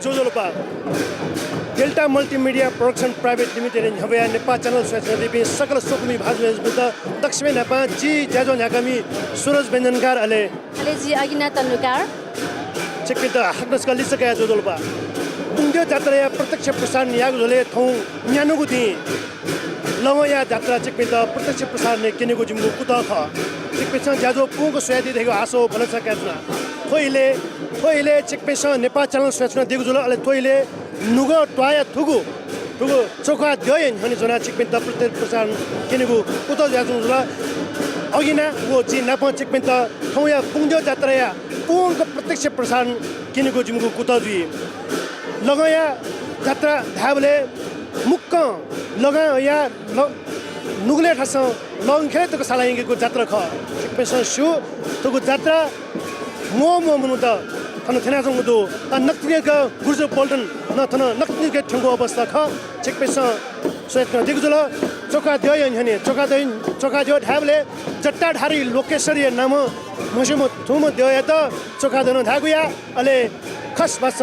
जोजोलपा delta multimedia production private limited हवया Nepal channel स्वयं सकल सोकमी भाजमेज बुद्ध दक्षिण नेपा जी ज्याजो न्याकामी सुरज व्यञ्जनकार अले जी अगिना तन्नुकार चेकित हाक्नस का लिसका जोजोलपा पुंग्यो जात्रा या प्रत्यक्ष प्रसारण याग झोले थौ न्यानुगु थि लवया जात्रा चेकित प्रत्यक्ष प्रसारण ने किनेगु जिमगु कुता ख चेकित ज्याजो पुगु सोयादि देगु आसो भलसा क्याजना थोइले चेकित नेपाल चैनल स्वयं देगु झोले अले थोइले नुगो ट्वाया थुगु चोखा दयन हनि जना चिकपिन त प्रत्यक्ष प्रसारण किनेगु कुतो ज्याजु झोला अगिना वो जी नाप चिकपिन त थौया पुंग्यो जात्रा या पुंगको प्रत्यक्ष प्रसारण किनेगु जिमगु कुतो जी लगाया जात्रा धाबले मुक्क लगा या नुगले ठस लङ खेले तको सालाइगेको जात्रा ख चिकपिन सु तको जात्रा मो मुनु त थन थेना जंगदो त नक्तिका गुर्जो पल्टन न थन नक्तिका ठंगो अवस्था ख चेकपेस सोयत दिगजुल चोका दयन हने चोका जो ढाबले जट्टा ढारी लोकेश्वरी नाम मसुम थुम दय त चोका दन धागुया अले खस बस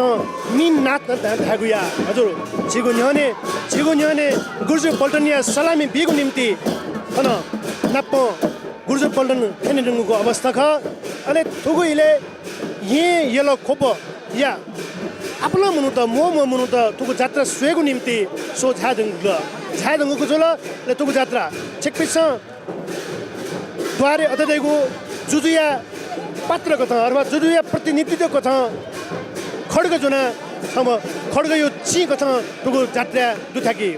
निन नात धागुया हजुर छिगु न्यने गुर्जो पल्टनिया सलामी बिगु निम्ति थन नप गुर्जो पल्टन खेने रंगको अवस्था ख अले थुगुइले येलो खोप या आपला मुनु त मो मुनु त तुको जात्रा सुएको निम्ति सो झादंगको जोल ले तुको जात्रा चेकपिस द्वारे अतदैगु जुजुया पात्र कथा अथवा जुजुया प्रतिनिधित्व कथा खड्ग जुना हम खड्ग यो ची कथा तुको जात्रा दुथाकी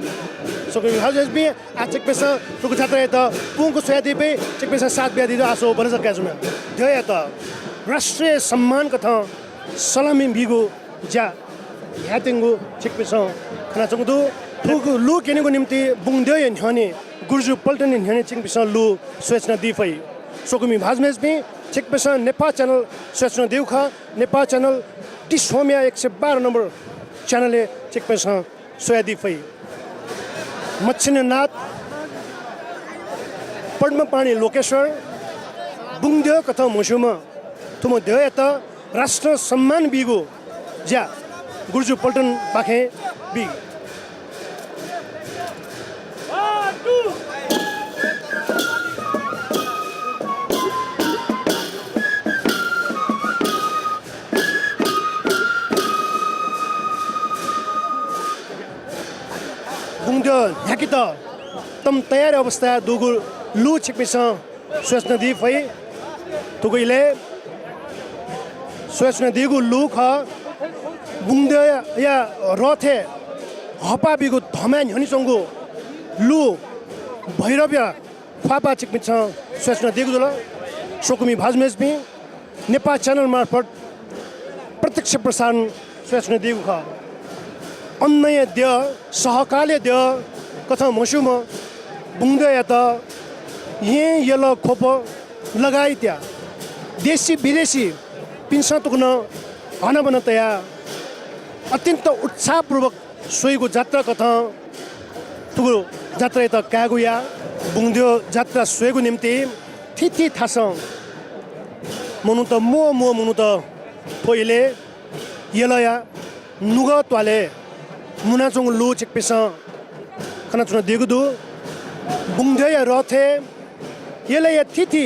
सो हाउस बी आ चेकपिस तुको जात्रा त पुङको सोयादि पे चेकपिस सात ब्यादि आसो बरस क्याजुना दया त राष्ट्रिय सम्मान कथा सलामी बिगु ज्या ह्यातेंगु चिकपिस खना चंगदु थुगु लु केनेगु निम्ति बुंग्दय न्हने गुर्जु पल्टने न्हने चिकपिस लु सोचना दिफै सोकुमी भाजमेज बि चिकपिस नेपाल च्यानल सोचना देउखा नेपाल च्यानल डिसोमिया 112 नम्बर च्यानलले चिकपिस सोया दिफै मच्छिननाथ पद्मपाणी लोकेश्वर बुंग्दय कथा मसुमा तुम दय त राष्ट्र सम्मान बिगु ज्या गुर्जु पल्टन पाखे बि बुंग्दो ह्याकित तम तयार अवस्था दुगु लु छिकपिस सोच्न दि फै तुगैले सोच्न दिगु लुख बुंग्दे या रथे हपा बिगु धम्यान हनिसंगु लु भैरव्य फापा चिकमिछ सोच्न दिगु जोल सोकुमी भाजमेज बि नेपाल च्यानल मार्फत प्रत्यक्ष प्रसारण सोच्न दिगु ख अन्नय द्य सहकाले द्य कथा मसुम बुंग्दे या त येलो खोप लगाइ त्या देशी विदेशी पिन्सा तुक्न हनबन तया अत्यन्त उत्साहपूर्वक सोइगु जात्रा कथा तुगु जात्रा त कागुया बुंग्दो जात्रा सोइगु निम्ति थिथि थास मनु त मो मनु त फोइले यलया नुग त्वाले मुनाचोङ लु चिकपिस खना चुना दिगुदु बुंग्दय रथे यलया थिथि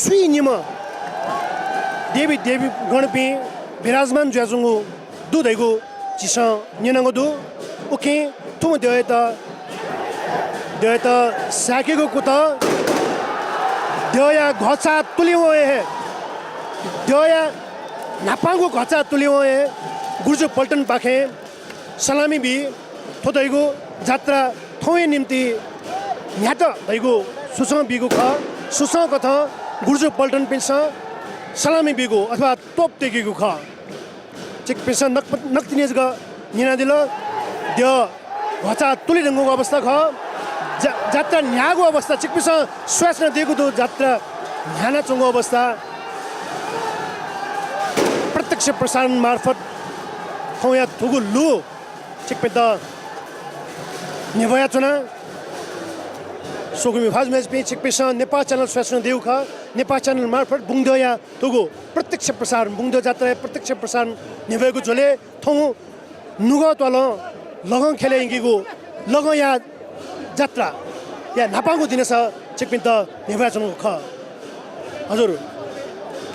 सुइ निम देवी गणपी विराजमान ज्याजुङु दुधैगु चिस निनंगु दु उखि तुम दय त साकेगु कुत दया घचा तुलियो हे दया नापागु घचा तुलियो हे गुर्जु पल्टन पाखे सलामी बि थोदैगु जात्रा थोय निम्ति न्यात दैगु सुसङ बिगु ख सुसङ कथा गुर्जु पल्टन पिन्छ सलामी बिगु अथवा तोप तेगेगु ख चिक पिन्छ नक्तिनेज ग निना दिल द्य घचा तुलि रंगको अवस्था ख जात्रा न्यागु अवस्था चिक पिन्छ स्वास न दिगु दु जात्रा न्याना चंगो अवस्था प्रत्यक्ष प्रसारण मार्फत खौया थुगु लु चिक पित निभया चुना सोगुमी भाज मेज पे चिक पिसा नेपाल च्यानल स्वास न देउ ख नेपाल च्यानल मार्फत बुङदया तुगु प्रत्यक्ष प्रसारण बुङदो जात्रा प्रत्यक्ष प्रसारण नेभेको झोले थौ नुगो तल लगङ खेले इंगिगु लगङ या जात्रा या नापागु दिनेछ चिकपिन त नेभा चनु ख हजुर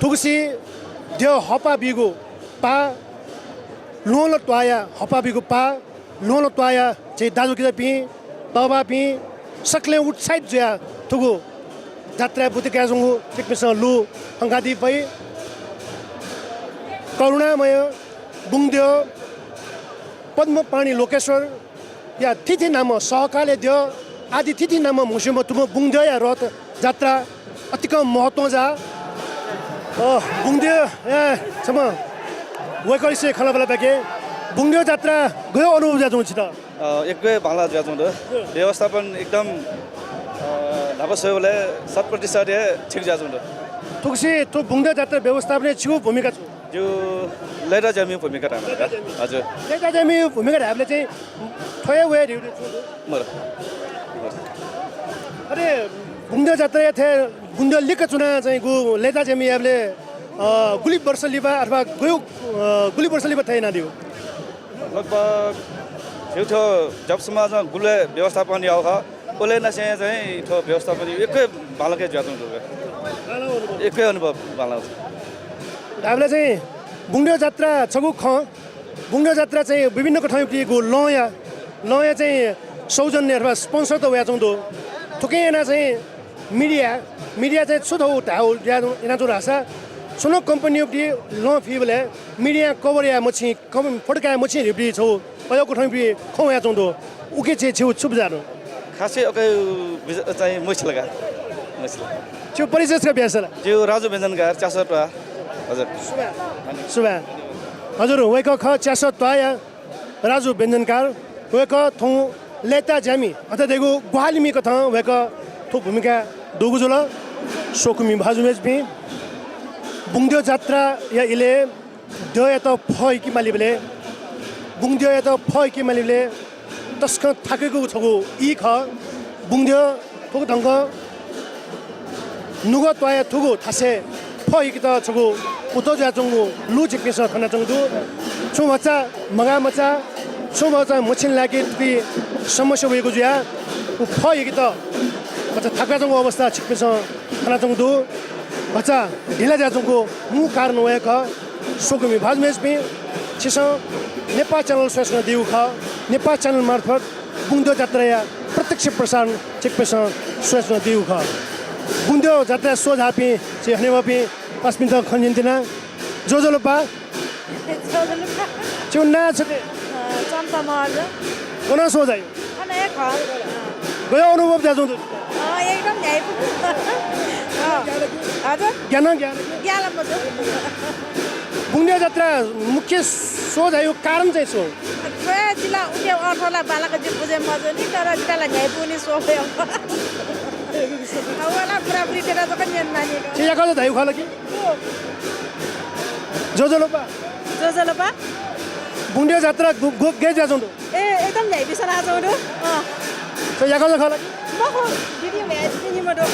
तुगसी देव हपा बिगु पा लोलो त्वाया हपा बिगु पा लोलो त्वाया चाहिँ दाजु किदा पि तबा पि सकले उत्साहित ज्या तुगु जात्रा बुतिका जंगु चिकपिस लु हंगादी पई करुणामय बुङदेव पद्मपाणी लोकेश्वर या तिथि नाम सहकाले देव आदि तिथि नाम मुसिम तुम बुङदेव या रथ जात्रा अतिक महत्व जा बुङदेव ए सम वेकलिसे खलाबला बाके बुङदेव जात्रा गयो अनुभव जा जुन छित एकवे बांग्ला जाजों दो व्यवस्थापन एकदम नवसोले 7% है ठीक जाजों दो तुकसी तो बुङदेव जात्रा व्यवस्थापन छिउ भूमिका छु जो लेरा जमी भूमिका राम हजुर लेटा जमी भूमिका हामीले चाहिँ थोय वे रिउ छु मर अरे बुङदेव जात्रा थे बुङदेव लिक चुना चाहिँ गु लेटा जमी हामीले गुली वर्ष लिबा अथवा गयो गुली वर्ष लिबा थिएन दिउ लगभग यो थो जब समाज गुले व्यवस्थापन याउ ह ओले नसे चाहिँ थो व्यवस्थापन एकै बालकै जाजों दो एकै अनुभव बाला हामीले चाहिँ बुङदेव जात्रा छगु ख बुङदेव जात्रा चाहिँ विभिन्न ठाउँको लया लया चाहिँ सौजन्य अथवा स्पोन्सर त व्याचौँ दो थुकेना चाहिँ मिडिया चाहिँ छुथौ ढाउ इना तो रासा सुनो कंपनी उपडी लो फिबले मिडिया कवर या मछि कम फडका मछि रिपडी छौ पयो को ठाउँपि खौ याचौँ दो उके चाहिँ छेउ छुप जानु खासै ओके चाहिँ मुछ लगा त्यो परिचय का ब्यासला जो राजु व्यञ्जनकार चासपा हजुर सुबा हजुर वेक ख च्यास तया राजु व्यञ्जनकार वेक थौ लेता ज्यामी अथवा देखो ग्वालिमी कथा वेक थो भूमिका दोगुजुल सोकुमी भाजुमेज पि बुङदेव जात्रा या इले दय त फय कि मालिबले बुङदेव या त फय कि मालिबले तस्क थाकेको छगु इ ख बुङदेव थोक ढंग नुगो तया थुगु थासे फय कि त छगु उतो जा जंगु लु चिकपिस खना जंगु छु बच्चा मगा मचा छु बच्चा मछिन लागि ति समस्या भएको जुया उ फय कि त बच्चा थाका जंगु अवस्था चिकपिस खना जंगु बच्चा ढिला जा जंगु मु कारण वयक सोकुमी भाजमेज पि छिस नेपाल च्यानल स्वेसन दिउ ख नेपाल च्यानल मार्फत बुङदेव जात्रा या प्रत्यक्ष प्रसारण चिकपिस स्वेसन दिउ ख बुङदेव जात्रा सोझापि चाहिँ हनेवापि अस्मिन त खन्जिन्तिना जोजोलोपा चुन्ना छते चम्पा मर्ज कोना सोझायो अनि एक हल गयो अनुभव जाजौ एकदम न्याय हजुर ज्ञान ज्ञान मजो बुङदेव जात्रा मुख्य सोझायो कारण चाहिँ सो खोया जिल्ला उके अर्थला बालाको जे बुझे मजो नि तर जिल्ला न्याय पुनि सोफे अवला पुरापुरी तेरा त कन्या नानी छिया कले धाइ खाला कि जोजोलोपा बुङदेव जात्रा गे जाजौ ए एकदम न्याय बिसरा जाउँ छ या कले खाला मखो दिदी म्याच दिनी मडो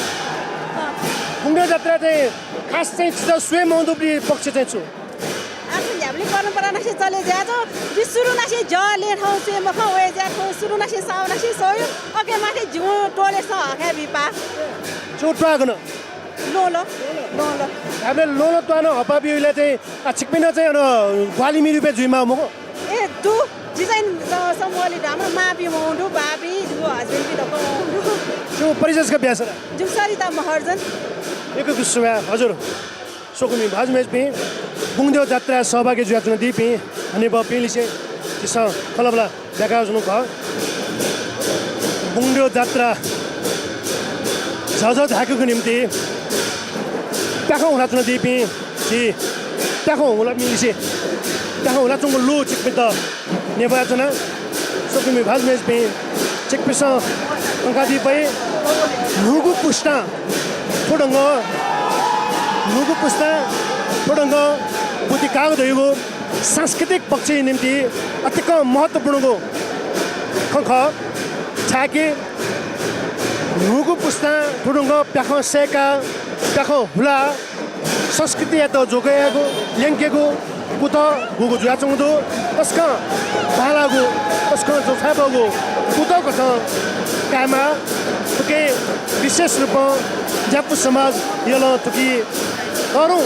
बुङदेव जात्रा चाहिँ खास चाहिँ स्वयं मौदुपी पक्ष चाहिँ छु आफ्नो ल्याबले परम्परा नसे चले जाजो जि सुरु नसे जले ठाउँ से मखा ओए जा सुरु नसे साउ नसे सोयो अके माथि जिउ टोले स हके बिपा चोटपा गन लोलो हामीले लोलो त्वानो हपाबिले चाहिँ छिकपिन चाहिँ ग्वालिमी रुपे जुइमा मको ए दु डिजाइन समोली हाम्रो मापी मौडु बाबी दु हस्बेन्ड बि दको त्यो परिचयका ब्यासरा जुसरिता महर्जन एको गुस्सुवा हजुर सोकुमी भाजमेज पि बुङदेव जात्रा सहभागी जुयाचुन दिपि अनि ब पेलिसे तिस खलबला देखा जुनु ख बुङदेव जात्रा झझ झाकेको निम्ति ताखौ हुलाचुन दिपि जी ताखौ हुला मिलिसे ताखौ हुलाचुङ लु चिकपि त नेबाचुना सोकुमी भाजमेज पि चिकपिस अंकादि पइ नुगु पुस्ता थोडंग नुगु पुस्ता थोडंग बुद्धि कागज हो सांस्कृतिक पक्ष निम्ति अतिक महत्त्वपूर्ण हो खख छाके नुगु पुस्ता थोडंग प्याख सेका काखो हुला संस्कृति या त जोगयाको ल्याङ्केको कुत गुगु जुयाचङदो तस्का भालागु तस्का जोफाबगु कुत कथ कामा तुके विशेष रूपमा ज्यापु समाज यल तुकी अरू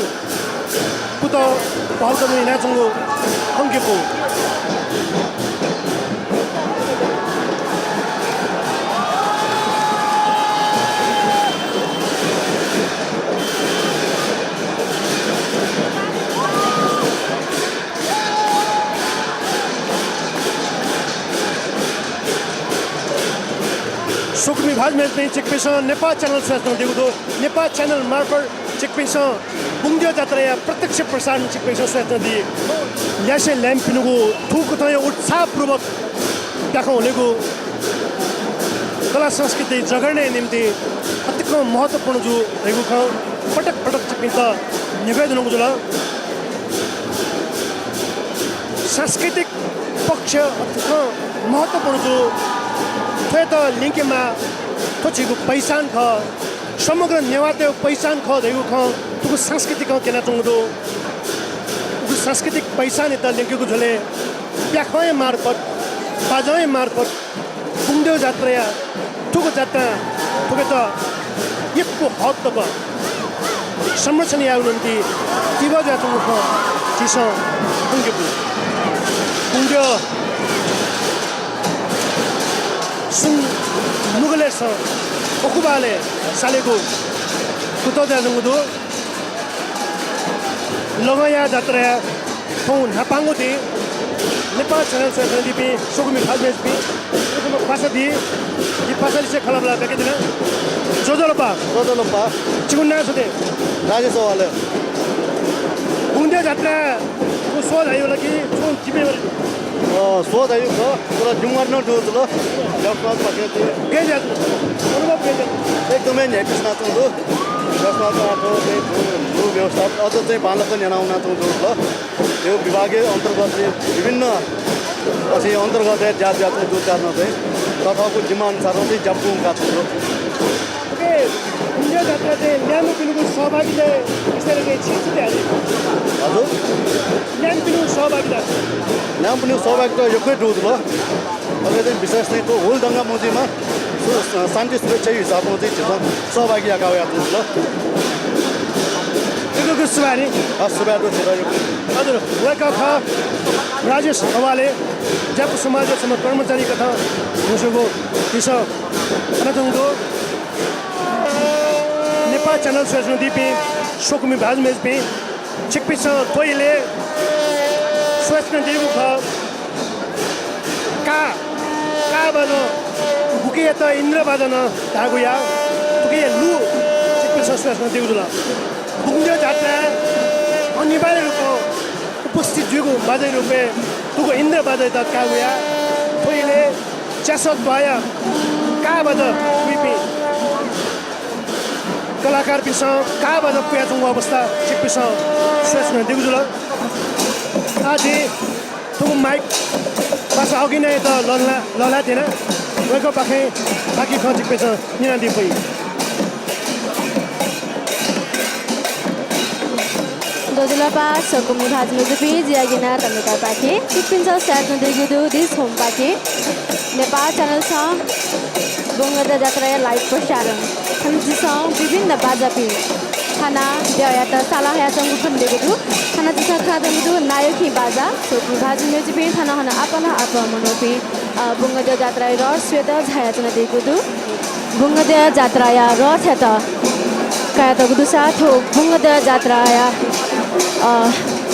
कुत भाउतनु नाचङगु खङ्केपु सुकुमी भाज में चिकपिस नेपाल च्यानल स्वास्थ्य दिएको नेपाल च्यानल मार्फत चिकपिस बुङ्ग्यो जात्रा या प्रत्यक्ष प्रसारण चिकपिस स्वास्थ्य दिए यासे ल्याम्पिनुको ठुको त उत्साहपूर्वक देखाउँ हुनेको कला संस्कृति जगर्ने निम्ति अतिको महत्त्वपूर्ण जो रहेको छ पटक पटक चिकपिस निवेदनको जुल सांस्कृतिक पक्ष अतिको महत्त्वपूर्ण जो त लिङ्केमा थोचेको पहिचान ख समग्र नेवाते पहिचान ख धेको ख तुको सांस्कृतिक केना चंगदो तुको सांस्कृतिक पहिचान त लिङ्केको झले प्याखय मार्फत बाजय मार्फत बुङ्ग्यो जात्रा तुको जात्रा तुको त यको हद तब संरक्षण याउनन्ती तिब जातुको ख चिस बुङ्ग्यो सुन मुगलेस ओकुबाले सालेको कुतो जानुदो लगया जात्रा फोन हापांगो दे नेपाल च्यानल से दिपि सोकुमी फाजमेस पि ओकुमा पासा दि ये पासाले से खलाबला बेके दिन जोजोलपा चिकुन्ना सदे राजेश वाले बुङ्ग्यो जात्रा को सोल आयो लागि फोन किबे सोध आयो छ पुरा जुमर न जोज ल जसमा पक्के के जात्रा अनुभव के जात्रा एकदमै नेक्स नाच्नु जसमा आठो यो व्यवस्था अझ चाहिँ बालकको नेनाउन चाहन्छु ल यो विभागीय अन्तर्गत विभिन्न पछि अन्तर्गत जात जातको जो चार्न चाहिँ तथाको जिम्मा अनुसार चाहिँ जम्पुङका छु ओके बुङ्ग्यो जात्रा चाहिँ ल्यामो पिनुको सहभागीले यसरी के छिटछिटै हाले हजुर ल्याम पिनु सहभागिता नाम पनि सहभागी त एकै डोज ल अहिले चाहिँ विशेष चाहिँ त्यो होल दङ्गा मोजीमा शान्ति सुरक्षा हिसाबमा चाहिँ त्यो सहभागी आएको याद ल यो सुबारी सुबाटो थियो यो हजुर वेलकम ख राजेश हवाले ज्यापु समाज सम कर्मचारी कथा मुसुगो दिस अनजंगो नेपाल च्यानल सोच्नु दिपि सोकुमी भाजमेज पे चिकपिस तोइले सोच्नु दिगु ख का बनो बुके त इन्द्र बादन धागुया बुके लु चिकपिस सोच्नु दिगु दुला बुङ्ग्यो जात्रा अनिवार्य रूपमा उपस्थित जुगु बाजे रूपे तुको इन्द्र बाजे त कागुया तोइले च्यासत भया का बद विपि कलाकार पिस का बद पुयाचुङ अवस्था चिकपिस सोच्नु दिगु दुला आदि तुको माइक पास अघि नै त लला थिएन गएको पाखे बाँकी खचिक पेछ निना दिपै दोजुलपा सोकुमी भाजमेज पे जियागिना तमिका पाखे चिकपिन्छ स्याट्नु दिगुदु दिस होम पाखे नेपाल च्यानल छ बुङ्ग्यो जात्रा लाइभ प्रसारण खनजिसँग विभिन्न बाजापि खाना द्यायात साला याचंगु खन्देगुदु खाना जिसा खादंगुदु नायकी बाजा सोकुमी भाजमेज पे खाना हना आपला आप मनोपि बुङ्ग्यो जात्रा र श्वेत झायाचन दिगुदु बुङ्ग्यो जात्रा या र थेत काया त गुदु साथो बुङ्ग्यो जात्रा या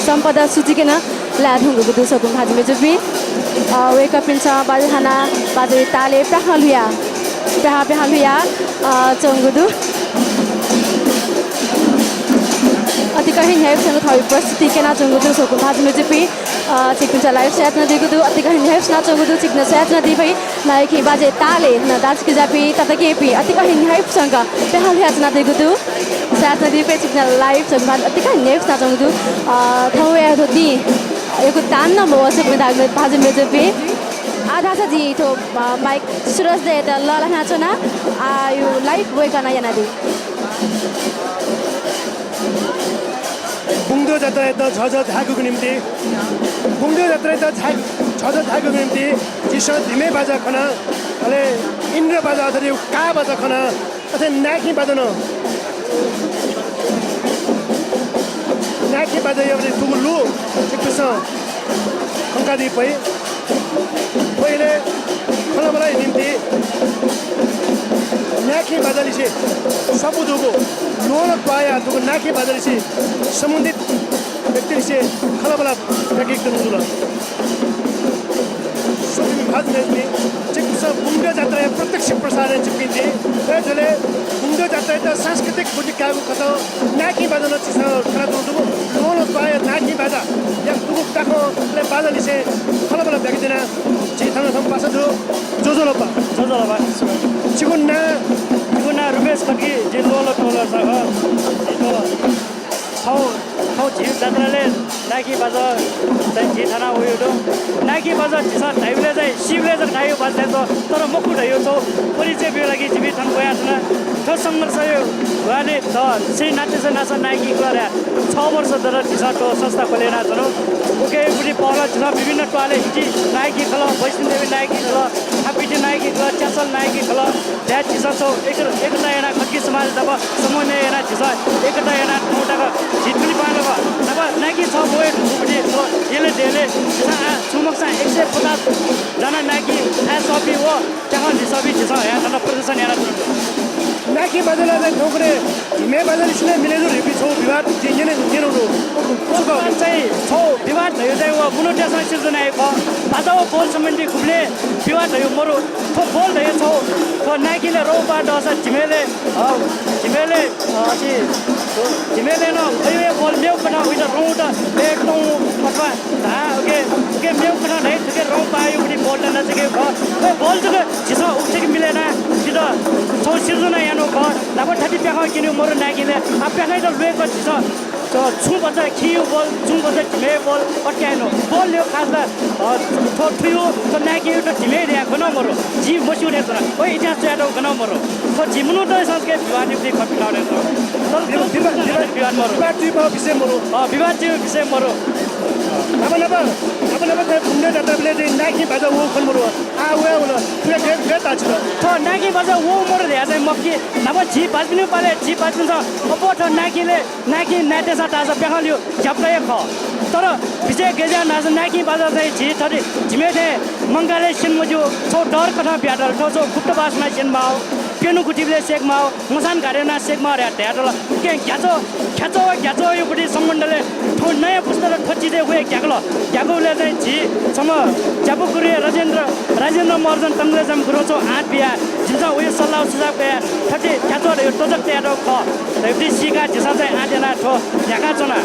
सम्पदा सूचिकेन लाधुङ्गु गुदु सोकुमी भाजमेज पे वेकअप पिन्छ बाजखाना बाजे ताले प्रहलुया चंगुदु अति कहीं हेप्सन थावी प्रस्तुति केना चंगुदु सोकुमी भाजमेज पे चिकपिन्छ लाइभ सेट न दिगुदु अति कहीं हेप्सन चंगुदु चिकन सेट न दिपै लाइक बाजे ताले न दाजकी जापि ततकेपि अति कहीं हेप्सन का प्रहलुया न दिगुदु सेट न दिपै चिकन लाइभ सोकुमी अति कहीं हेप्सन चंगुदु थावे धोती एको तान न मो सोकुमी भाजमेज पे आधा छ जी तो माइक सुरज दे त लला नाचना आयु लाइभ वेकना याना दि जात्रा यता झझ धागोको निम्ति बुङ्दो जात्रा यता झझ धागोको निम्ति चिसो धिमे बाजा खना अले इन्द्र बाजा अथवा का बाजा खना अथवा नाकी बाजन नाकी बाजा एउटा तुगुल्लु चिक्स खङ्कादी पै पहिले खलबलाई निम्ति नाकी बाजालिसे सबुदुगो लोन पाया दुगो नाकी बाजालिसे सम्बन्धित व्यक्तिले खलबला प्याकेज गर्नुला सोमी भाजले चिक्स बुङ्गो जात्रा प्रत्यक्ष प्रसारण चिपिन्थे त्यसले बुङ्गो जात्रा त सांस्कृतिक भूमिकाको कथा नाकी बाजा चिस खरा दुगो लोन पाया नाकी बाजा या दुगो काखले बाजालिसे खलबला प्याकेज दिना चिथान सम पासदु जोजोलपा चिकुन्ना रुमेश खड्की जे लोलो टोलो छ झिल जात्राले नाकी बाजा चाहिँ झि थाना उयो दो नाकी बाजा झिसा ढाइले चाहिँ शिवले चाहिँ ढाइयो बाजा तर मक्कु ढाइयो छौ परिचय बियो लागि जीवित थान गया छैन त्यो सङ्घर्ष यो उहाँले त श्री नाट्य नाचा नायकी गरे 6 वर्ष दर झिसा टो संस्था खोलेर छन् ओके पुरी पहल झिसा विभिन्न टोले हिजी नायकी खल वैष्णदेवी नायकी खल थापिटी नायकी खल च्यासल नायकी खल त्या झिसा छौ एकता एना खड्की समाज जब समन्वय एना झिसा एकता एना टोटाको झिटुली पालो अब नायकी छ बोय पुरी यसले डेले सुमक्सा 150 जना नायकी एसओपी हो त्यहाँ झिसबी झिसा यहाँ जना प्रदर्शन हेरा नाकी बाजालाई ठोक्रे हिमे बाजालिसले मिलेर रिपी छौ विवाद जिङने नेरो चाहिँ छौ विवाद भयो चाहिँ व बुनुटेसँग सिर्जना आएको बाजा बोल सम्बन्धी खुबले विवाद भयो मरो थो बोल भयो छौ थो नाकीले रोपा डस झिमेले अछि झिमेले न यो बोल मेउ कना उइदा रौट एकदम अथवा धा ओके मेउ कना नै थके रौ पायो उनी बोल न चाहिँ के बोल जग झिसो उठे मिलेन सिधा छौ सिर्जना यानो ख लाबो ठाटी प्याखा किन्यो मरो नाकीले आ प्याखै त लुएको झिसो तो छु बच्चा खियो बोल छु बच्चा ढिमे बोल अट्याइनो बोल ल्यो खासदा थो ठुयो तो नाकी एउटा ढिमे रे गन मरो जी मसिउ रे तर ओइ इतिहास चाहिँ गन मरो तो जिमुनु त संस्कृत विवाद निम्ति खपिलाउने तर विवाद मरो विषय मरो विवाद चाहिँ विषय मरो अब घुम्ने जात्राले चाहिँ नाकी बाजा वो खन मरो आ वे होला फ्रे ताछ तो नाकी बाजा वो मरो ल्या चाहिँ मक्की नभए जी बाजबिनु पाले जी बाजबिनु छ अब त नाकी नाट्य साटा प्याखल्यो झ्याप्लै ख तर विषय गेजा नाच नाकी बाजा चाहिँ झि थरी झिमेथे मङ्गाले सिनमजु छौ डर कथा ब्याडल छौ गुप्तवासमा सिनमाउ पेनु गुटिबले सेकमाउ मसान गाडेना सेकमा रे ढ्याडल के घ्याचो यो गुटी सम्बन्धले ठो नयाँ पुस्तक ठोची चाहिँ उयो घ्यागोले चाहिँ झि सम ज्यापुकुरी राजेन्द्र मर्जन तङ्ग्ले जम गुरु छौ आठ बिहा जिन्छ उयो सल्लाह सुझाव गया ठटी घ्याचो यो टोजक ट्याडो ख हेप्टी सिका झिसा चाहिँ आटेना ठो ढ्याका चना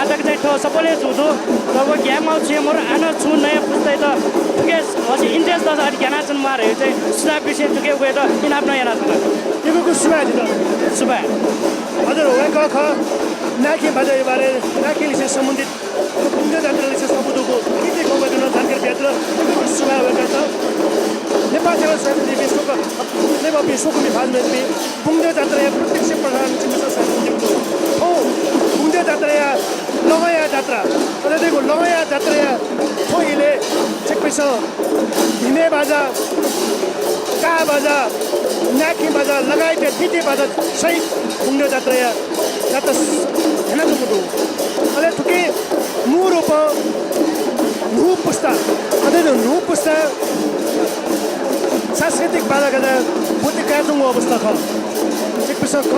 आटक चाहिँ ठो सबैले जुदो तब घ्यामाउ छु मरो आन छु नयाँ पुस्तक त ठुके पछि इन्ट्रेस्ट दस अलिक ज्ञान छन् मारे चाहिँ सुझाव विषय ठुके उयो त किन आफ्नो यहाँ छ यो सुबा सुबा हजुर हो ख नाकी बाजा बारे नाकीले चाहिँ सम्बन्धित बुङ्गो जात्राले चाहिँ सबुदको के को गर्न जानकारी बेत्र सुबा भएका छ नेपाल सेवा समिति विश्वको विभाजन में बुङ्गो जात्रा प्रत्यक्ष प्रधान चिकित्सा समितिको हो बुङ्गो जात्रा लगया जात्रा अझैको लगया जात्रा छोइले चेकपेस हिमे बाजा का बाजा नाकी बाजा लगायत तिते बाजा सहित बुङ्गो जात्रा जात्रा हेर्न जानु अझै थुके नु रूप नु पुस्ता अझै नु पुस्ता सांस्कृतिक बाजा गर्दा बुद्धि काजुङको अवस्था ख चेकपेस ख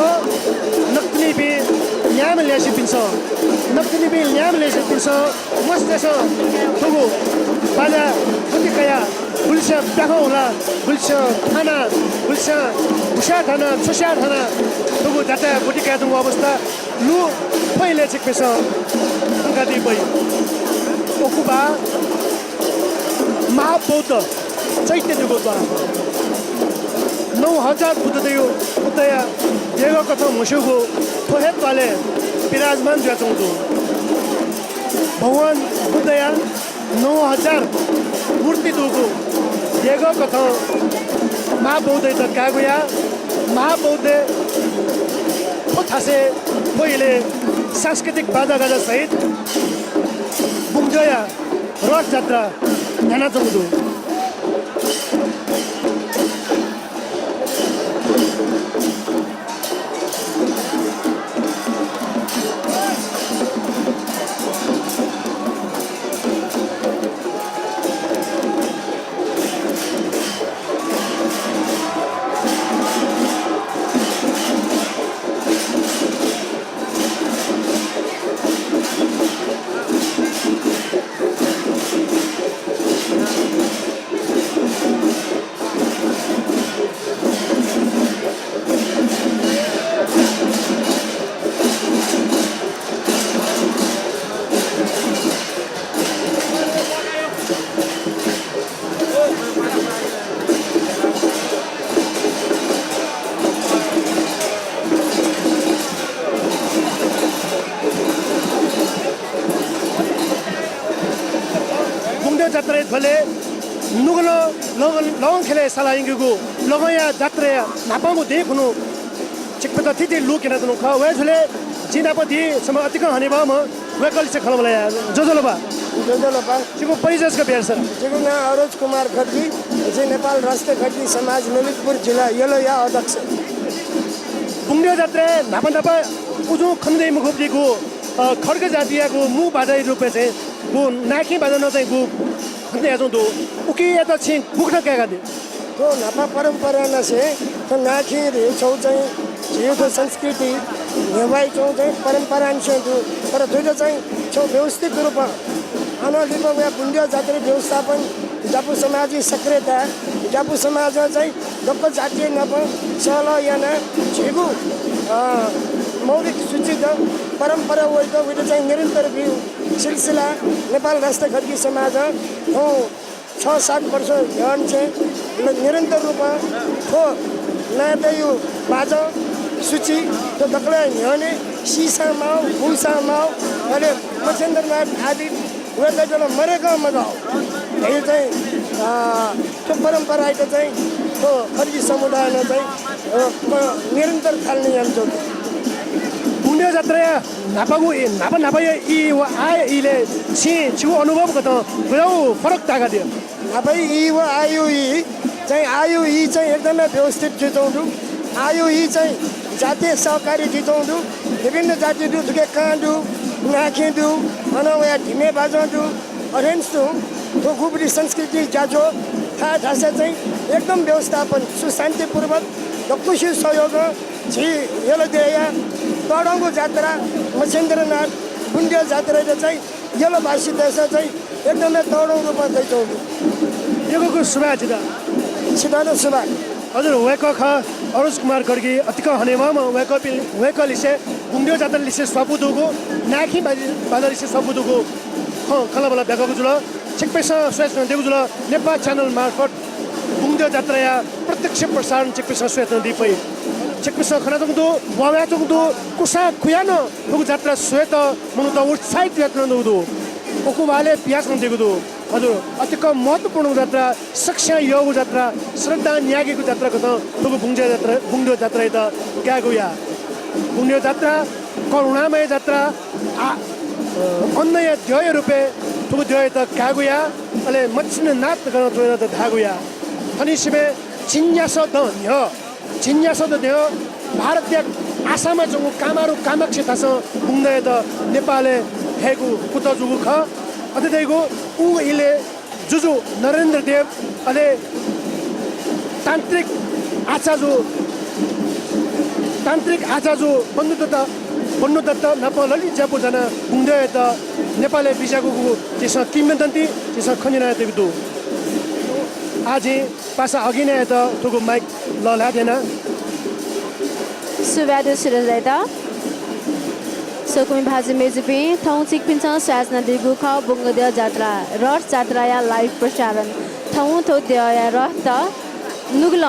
नक्कली बे ल्याम ल्यासी पिन्छ नक्कली बे ल्याम ल्यासी पिन्छ मस्तेस थुगो बाजा बुद्धि कया गुल्सा प्याखो होला गुल्सा थाना गुल्सा भुसा थाना छुसा थाना थुगो जाता बुद्धि काजुङको अवस्था लु पहिले चेकपेस अङ्गादी पै ओकुबा महाबौद्ध चैतन्य बुद्ध 9000 बुद्धदेव बुद्धया देव कथा मुशुगो थोहेत वाले विराजमान जाचोंदो भगवान बुद्धया 9000 मूर्ति दोगो देव कथा महाबौद्ध तकागुया महाबौद्ध थोथासे पहिले सांस्कृतिक बाजागाजा सहित बुङजया रथ जात्रा न्याना चंगदु जात्रा फले नुगलो लौंग खेले साला इंगुगु लगया जात्रा नापांगु देखुनु चिकपता थिति लुकिना तनु ख वे झले जिनापति सम अतिक हनेबा म वेकल से खलबला जोजोलबा चिको परिचयका बेर्स चिको नाम अरोज कुमार खड्गी चाहिँ नेपाल राष्ट्रिय खड्गी समाज ललितपुर जिल्ला यलोया अध्यक्ष बुङ्डियो जात्रा नापा उजु खन्दै मुखुप्लीको खड्ग जातियाको मु बाजाइ रुपे चाहिँ गु नाकी बाजा न चाहिँ गु खन्दै आजु दो उकी यता छिं बुख्न केगा दे तो नापा परम्परा नसे तो नाकी रे छौ चाहिँ जीवको संस्कृति नेवाई छौ चाहिँ परम्परा अनुसार तर दुईटा चाहिँ छौ व्यवस्थित रूपमा अनलिपमा बुङ्डियो जात्रा व्यवस्थापन जापु समाजी सक्रियता जापु समाजमा चाहिँ लोकल जातीय नप सल याना झेगु मौलिक सूचित परम्परा वैको विधि चाहिँ निरन्तर बिउ सिलसिला नेपाल राष्ट्र खड्गी समाज हो 6-7 वर्ष ध्यान चाहिँ निरन्तर रूपमा हो नयाँ यो बाजा सूची तो दक्ला न्याने सीसा माउ फुसा माउ अहिले मच्छेन्द्रनाथ आदि वेला जला मरेको मगाउ यो चाहिँ त्यो परम्परा आइको चाहिँ तो खड्गी समुदायमा चाहिँ निरन्तर थाल्ने यान्छ बुङ्डियो जात्रा नापागु नापा इ वा आए इले छि अनुभव गत गयो फरक तागा दियो नापै इ वा आयु इ चाहिँ एकदमै व्यवस्थित जिताउँदु आयु इ चाहिँ जातीय सहकारी जिताउँदु विभिन्न जाति दुखे काँडु नाखिँदु अनवया ढिमे बाजाउँदु अरेन्सु तो खुबरी संस्कृति जाजो थाहा ठासा चाहिँ एकदम व्यवस्थापन सुशान्तिपूर्वक दक्कुशी सहयोग झि यलो देया तडङ्गु जात्रा मच्छेन्द्रनाथ बुङ्डियो जात्रा चाहिँ यलो भाषी देश चाहिँ एकदमै तडङ्गु रूपमा दैचाउँदु योको सुभा छिटो सुभा हजुर वेक ख अरोज कुमार खड्गी अतिक हनेमा वेक लिसे बुङ्डियो जात्रा लिसे स्वापुदुगु नाखी बाजा लिसे स्वापुदुगु खलबला बेगको जुल चिकपेसा स्वेच्न देगु जुल नेपाल च्यानल मार्फत बुङ्डियो जात्रा प्रत्यक्ष प्रसारण चिकपेसा स्वेच्न दिपै चिकपेसा खना तंगदु वावा तंगदु कुसा कुयानो तुगु जात्रा स्वेत मनुत उत्साहित यात्रा नदु ओकुवाले पियास न देगु हजुर अतिक महत्त्वपूर्ण जात्रा शिक्षा योग जात्रा श्रद्धा न्यागीको जात्रा कत तुगु बुङ्डियो जात्रा त ग्यागुया बुङ्डियो जात्रा करुणामय जात्रा अन्नय ध्यय रूपे तुगु ध्यय त कागुया अले मच्छिन नात गर्न तोएर त धागुया थनिसिमे चिन्यास द न्य भारतीय आसाममा जंगु कामारु कामाक्षी थास बुङ्डय त नेपालले हेगु पुत जुगु ख अतेदैगु उ इले जुजु नरेन्द्र देव अले तान्त्रिक आचाजु बन्नु दत्त नप ललित ज्यापु जना बुङ्डय त नेपालले बिसागु त्यसमा किम्बदन्ती त्यसमा खनिना देगु आज पासा अघि नै त तुगु माइक लला देन सुवादु सुरजाइता सोकुमी भाजी मेजुपी थौ चिकपिन्छ स्वाजना दिगु ख बुङ्डियो जात्रा रथ जात्रा या लाइभ प्रसारण थौ थौ देया रथ नुगल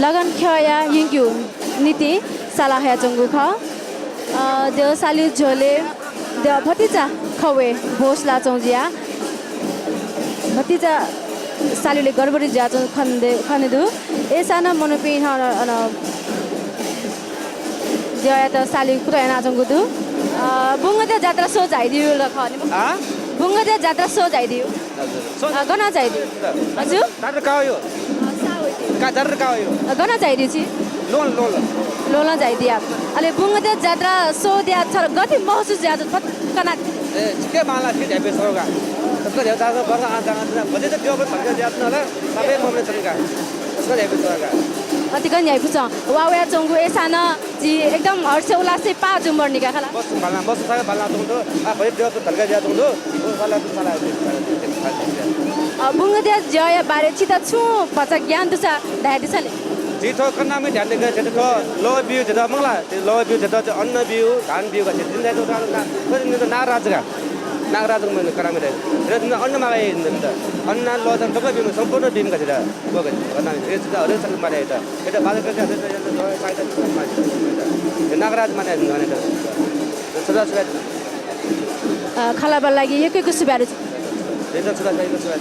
लगन खया यिङ्क्यु नीति सालाहया चंगु ख देव सालु झोले देव भतिजा खवे भोसला चौजिया भतिजा सालुले गडबडी ज्याचो खनेदु एसाना मनोपि देया त सालु कुरा नाचंगु दु बुङ्गदे जात्रा सो जाइदियो ल खनि बुङ्गदे जात्रा सो जाइदियो गना जाइदियो हजुर दार का हो का दार का हो गना जाइदियो छि लोन लोला जाइदियो आप अले बुङ्गदे जात्रा सो दिया छ गति महसुस ज्यादा पटकना के माला के जाबे सोगा त्यसको देउता त बर्खा आउँदा भोलि त त्यो पनि फर्केर जात न होला सबै मम्मी छोरीका त्यसको जाबे सोगा अति कन जाइपु छ वावा चंगु एसाना जी एकदम हर्ष उल्लास से पा जुम्बर निका खला बस सागा बाला तुंदो आ भोलि त्यो त फर्केर जात तुंदो ओ साला त साला बुङ्गदे जय बारे छिता छु पचा ज्ञान दुसा धाडी छले जितो कन्ना में ध्यान देगा जितो लो बिउ जितो मंगला लो बिउ जितो अन्न बिउ धान बिउ का जितो दिन तो तो नागराज का नागराज में करामे दे रे अन्न मागे अन्न लो जन तो बिउ संपूर्ण बिउ का जितो वो का अन्न ये जितो अरे सल मारे এটা এটা বাদ করে আছে তো সাইড नागराज माने भने त सदा सदा खलाबल लागि एकैको सुबारे এটা सदा साइड सदा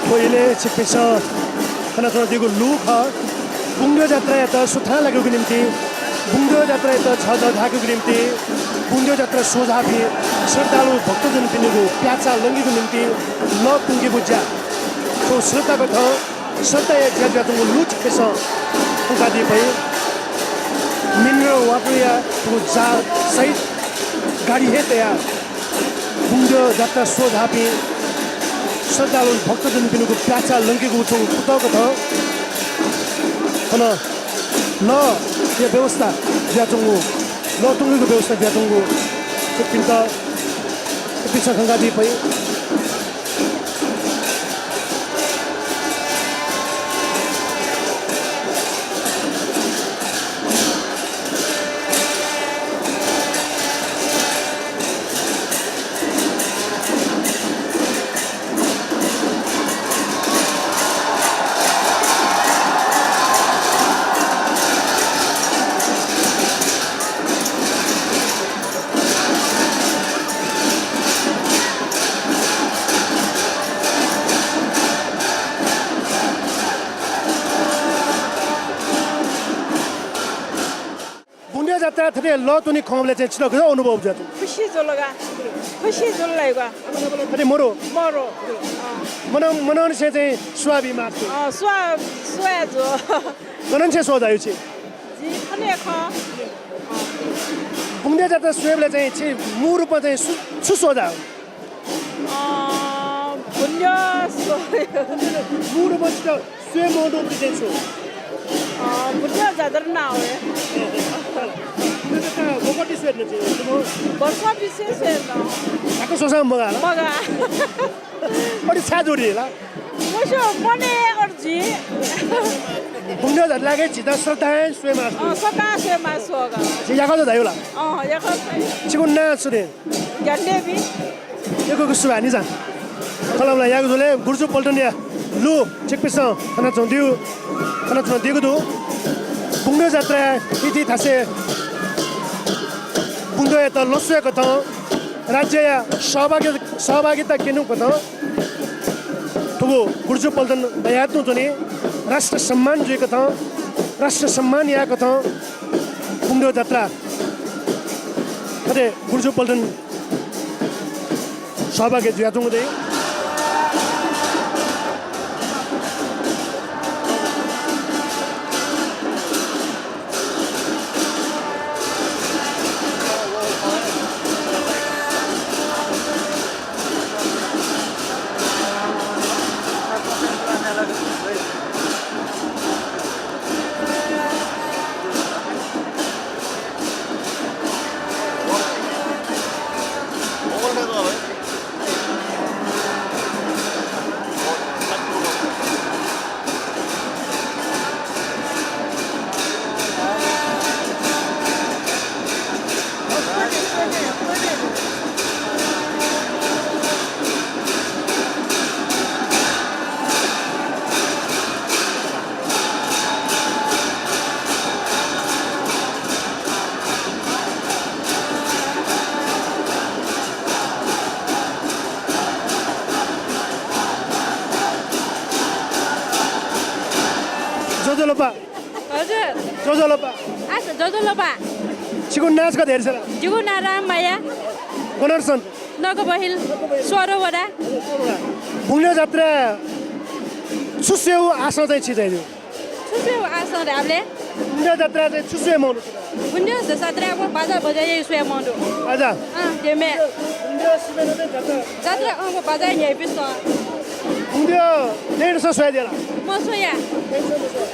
पहिले छिपिस खनाथोर दिगु लुख बुङ्गो जात्रा त सुथा लागेको निम्ति बुङ्गो जात्रा त छ धाको निम्ति बुङ्गो जात्रा सोझाफी श्रद्धालु भक्तजन पिनेको प्याचा लङ्गीको निम्ति ल पुङ्गे बुझ्या तो श्रद्धाको थ श्रद्धा ज्या ज्या तुम लु छिपिस उगादी भई मिनर वापरिया तुम जा सहित गाडी हेतया बुङ्गो जात्रा सोझाफी श्रद्धालु भक्तजन पिनुको प्याचा लङ्केको छौँ कुदाएको छ हन ल यो व्यवस्था ज्याचुङ्गु ल टुङ्गेको व्यवस्था ज्याचुङ्गु त्यो पिन्त पिछा खङ्गादी पै थरे ल तुनी खमले चाहिँ छिटो गयो अनुभव जातो खुसी जोलगा खुसी जोललाइगा थरे मोरो मरो मनाउने चाहिँ स्वाबी मार्छ स्वा स्वा जो गनन चाहिँ सोधायो छि जी खने ख बुङ्गे जात्रा स्वेबले चाहिँ छि मु रूपमा चाहिँ सु सोधायो पुण्य सो मु रूपमा छिटो स्वे मोडो चाहिँ छु पुण्य जादर ना होय गोकटी स्वेट्नु चाहिँ वर्ष विशेष है ना आको सोसा मगा मगा बडी छा जोडी होला मसो मने अर्जी बुङ्गे जात लागे छिटो श्रद्धा स्वे मार्छ सका से मासोगा छि याको त दाइला याको छिकुन ना सुने गन्डेबी यको सुहानी जा कलमला याको जोले गुर्जु पल्टनिया लु चेकपिस खाना चौदिउ खाना चौदिएको दु बुङ्गे जात्रा इति थासे बुङ्गे त लसुएको त राज्य या सहभागिता केनुको त तुगो गुर्जु पल्टन दयात्नु जुनि राष्ट्र सम्मान जुएको त राष्ट्र सम्मान याको त बुङ्गे जात्रा कतै गुर्जु पल्टन सहभागी जुयातुङ दे जोजोलोपा हजुर जोजोलोपा आस जोजोलोपा छिकुन नाचका धेरै छ जुगु नाराम माया गनर्सन नगबहिल स्वरवडा बुङ्गे जात्रा सुस्यौ आशा चाहिँ छिजाइदियो सुसे आस राबले बुङ्गे जात्रा चाहिँ सुस्वे मौनु बुन्यो सत्रा को बाजा बजाए स्वे मन्डो आजा देमे बुङ्गे सिमेन चाहिँ जात्रा जात्रा को बाजा यही पिस बुङ्गे 150 सोया दिला मसोया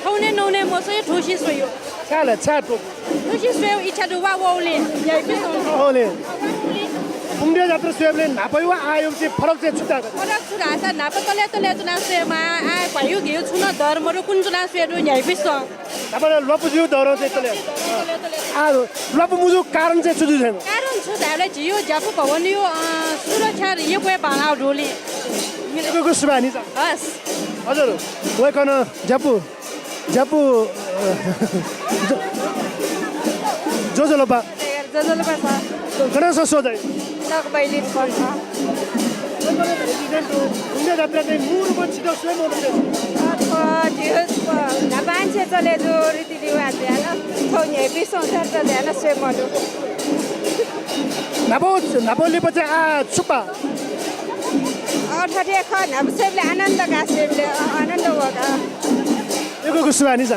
खौने नौने मसोया ठुसी सोयो छाले छाटो ठुसी सोयो इच्छा दुवा वौले यही पिस होले बुङ्गे जात्रा स्वेबले नापै वा आयो चाहिँ फरक चाहिँ छुट्टा फरक छुरा आसा नाप तले तले जुना स्वेमा आ पायु गियो छुन धर्मरो कुन जुना स्वेरु यही पिस तपाईले लपुजु दरो चाहिँ तले आ लपु मुजु कारण चाहिँ छुजु छैन कारण छु दाले जियो जापु भवन यो सुरक्षा यो कोही बाला रोली को सुबानी छ हस हजुर वेकन जापु जापु जोजोलोपा जोजोलोपा गणेश सोधाइ नक बैली पर्छ बुङ्गे जात्रा चाहिँ मुर बन्छिदो स्वे मोडले मान्छे चले जो रीतिरिवाज ध्यान थोने बिसौँ त ध्यान स्वे मडु नापो लिपछि आ छुपा अर्थात खन अब सबले आनन्द गासेले आनन्द वगा यको सुबानी छ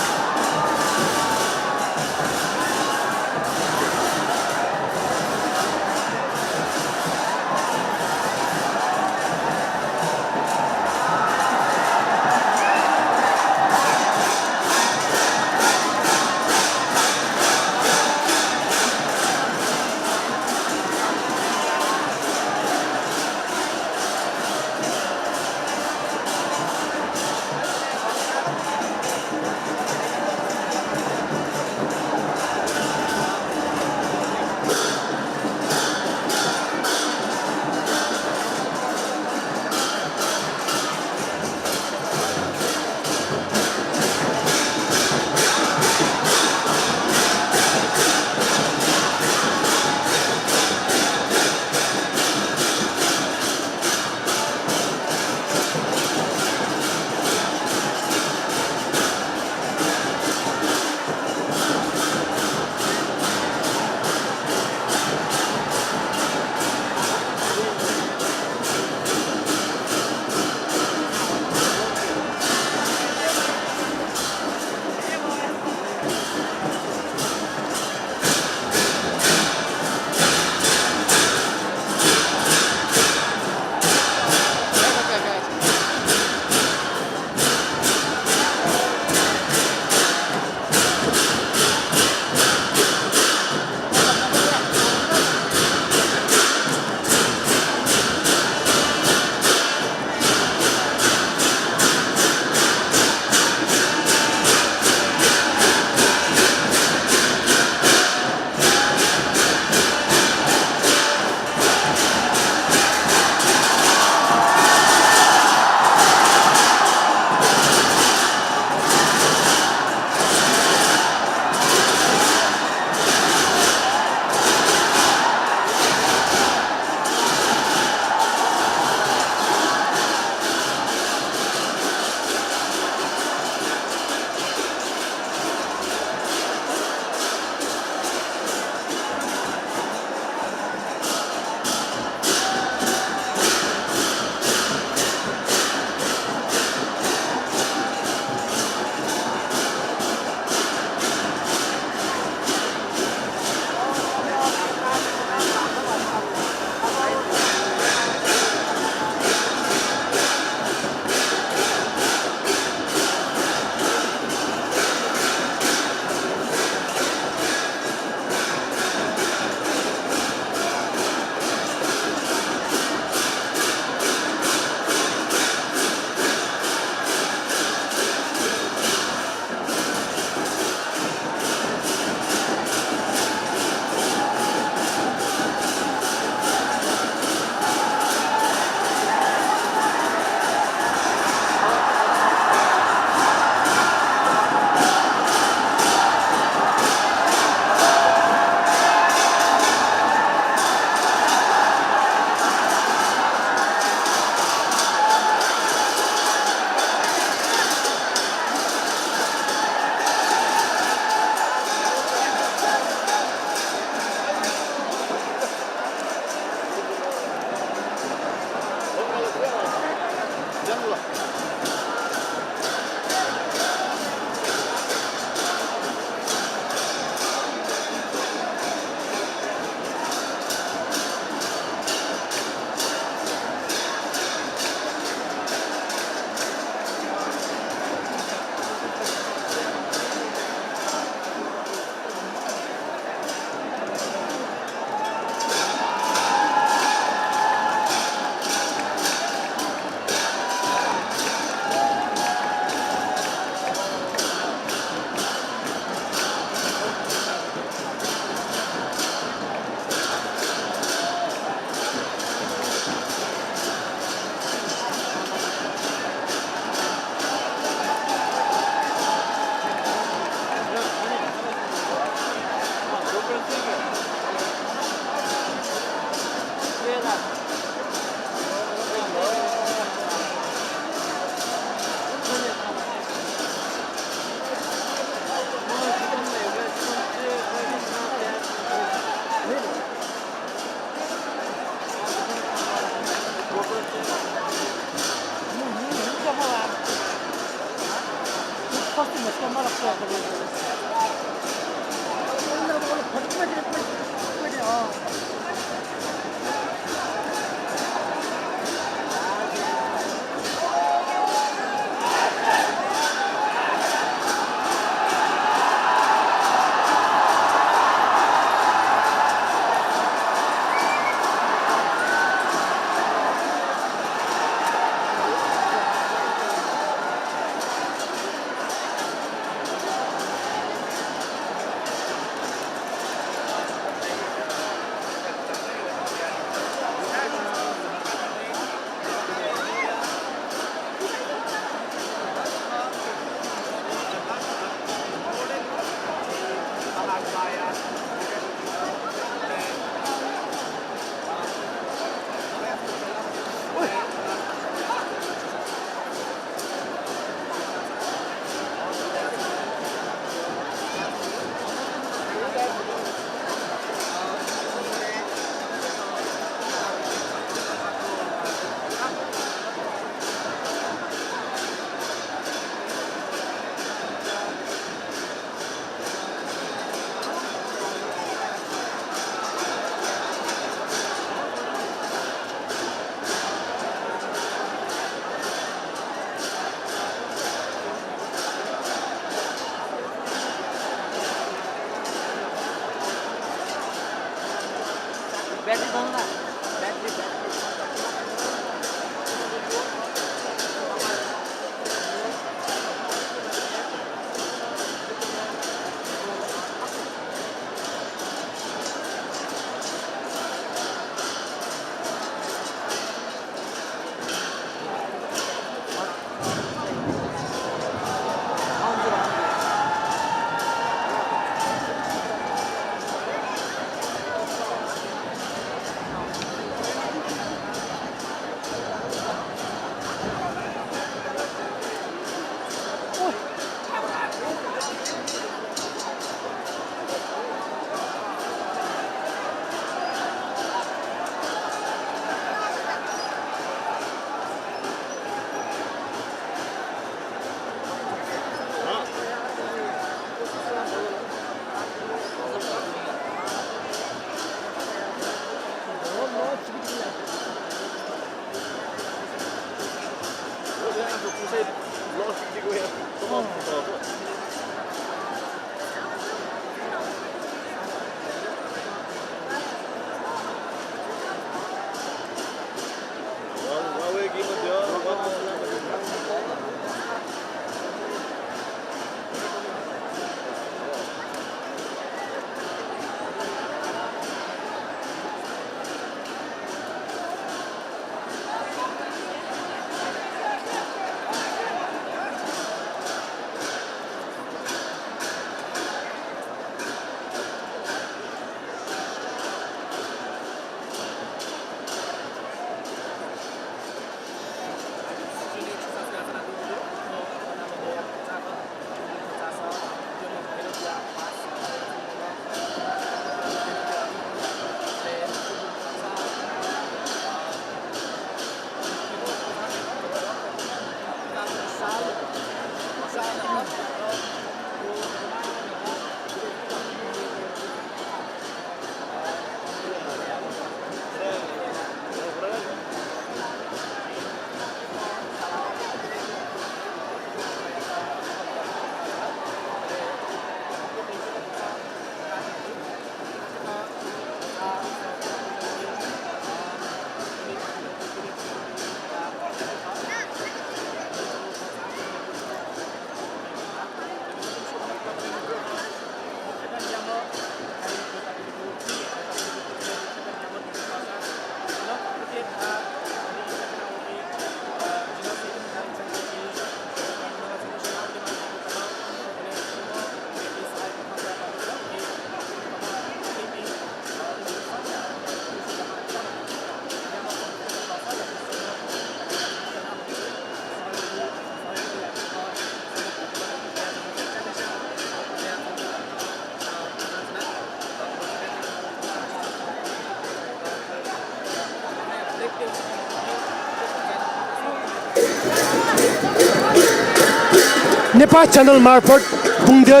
नेपाल च्यानल मार्फत बुङ्देव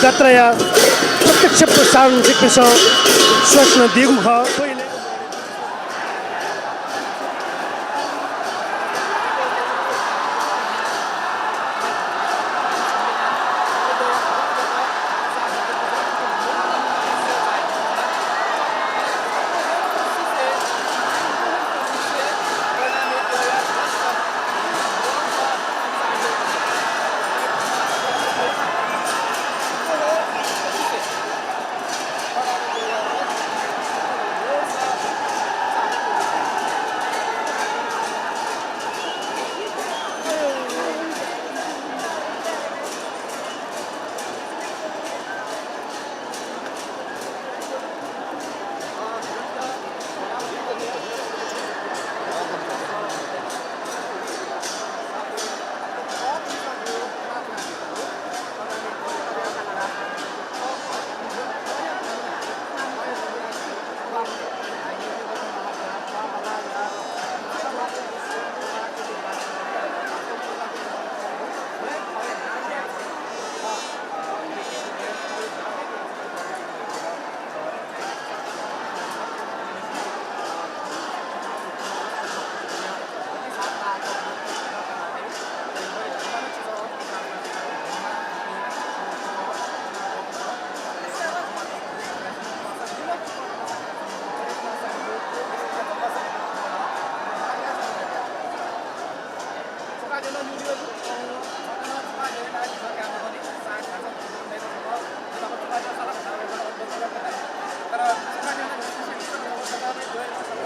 जात्रा प्रत्यक्ष प्रसारण सिक्नेछ सूचना दिएको छ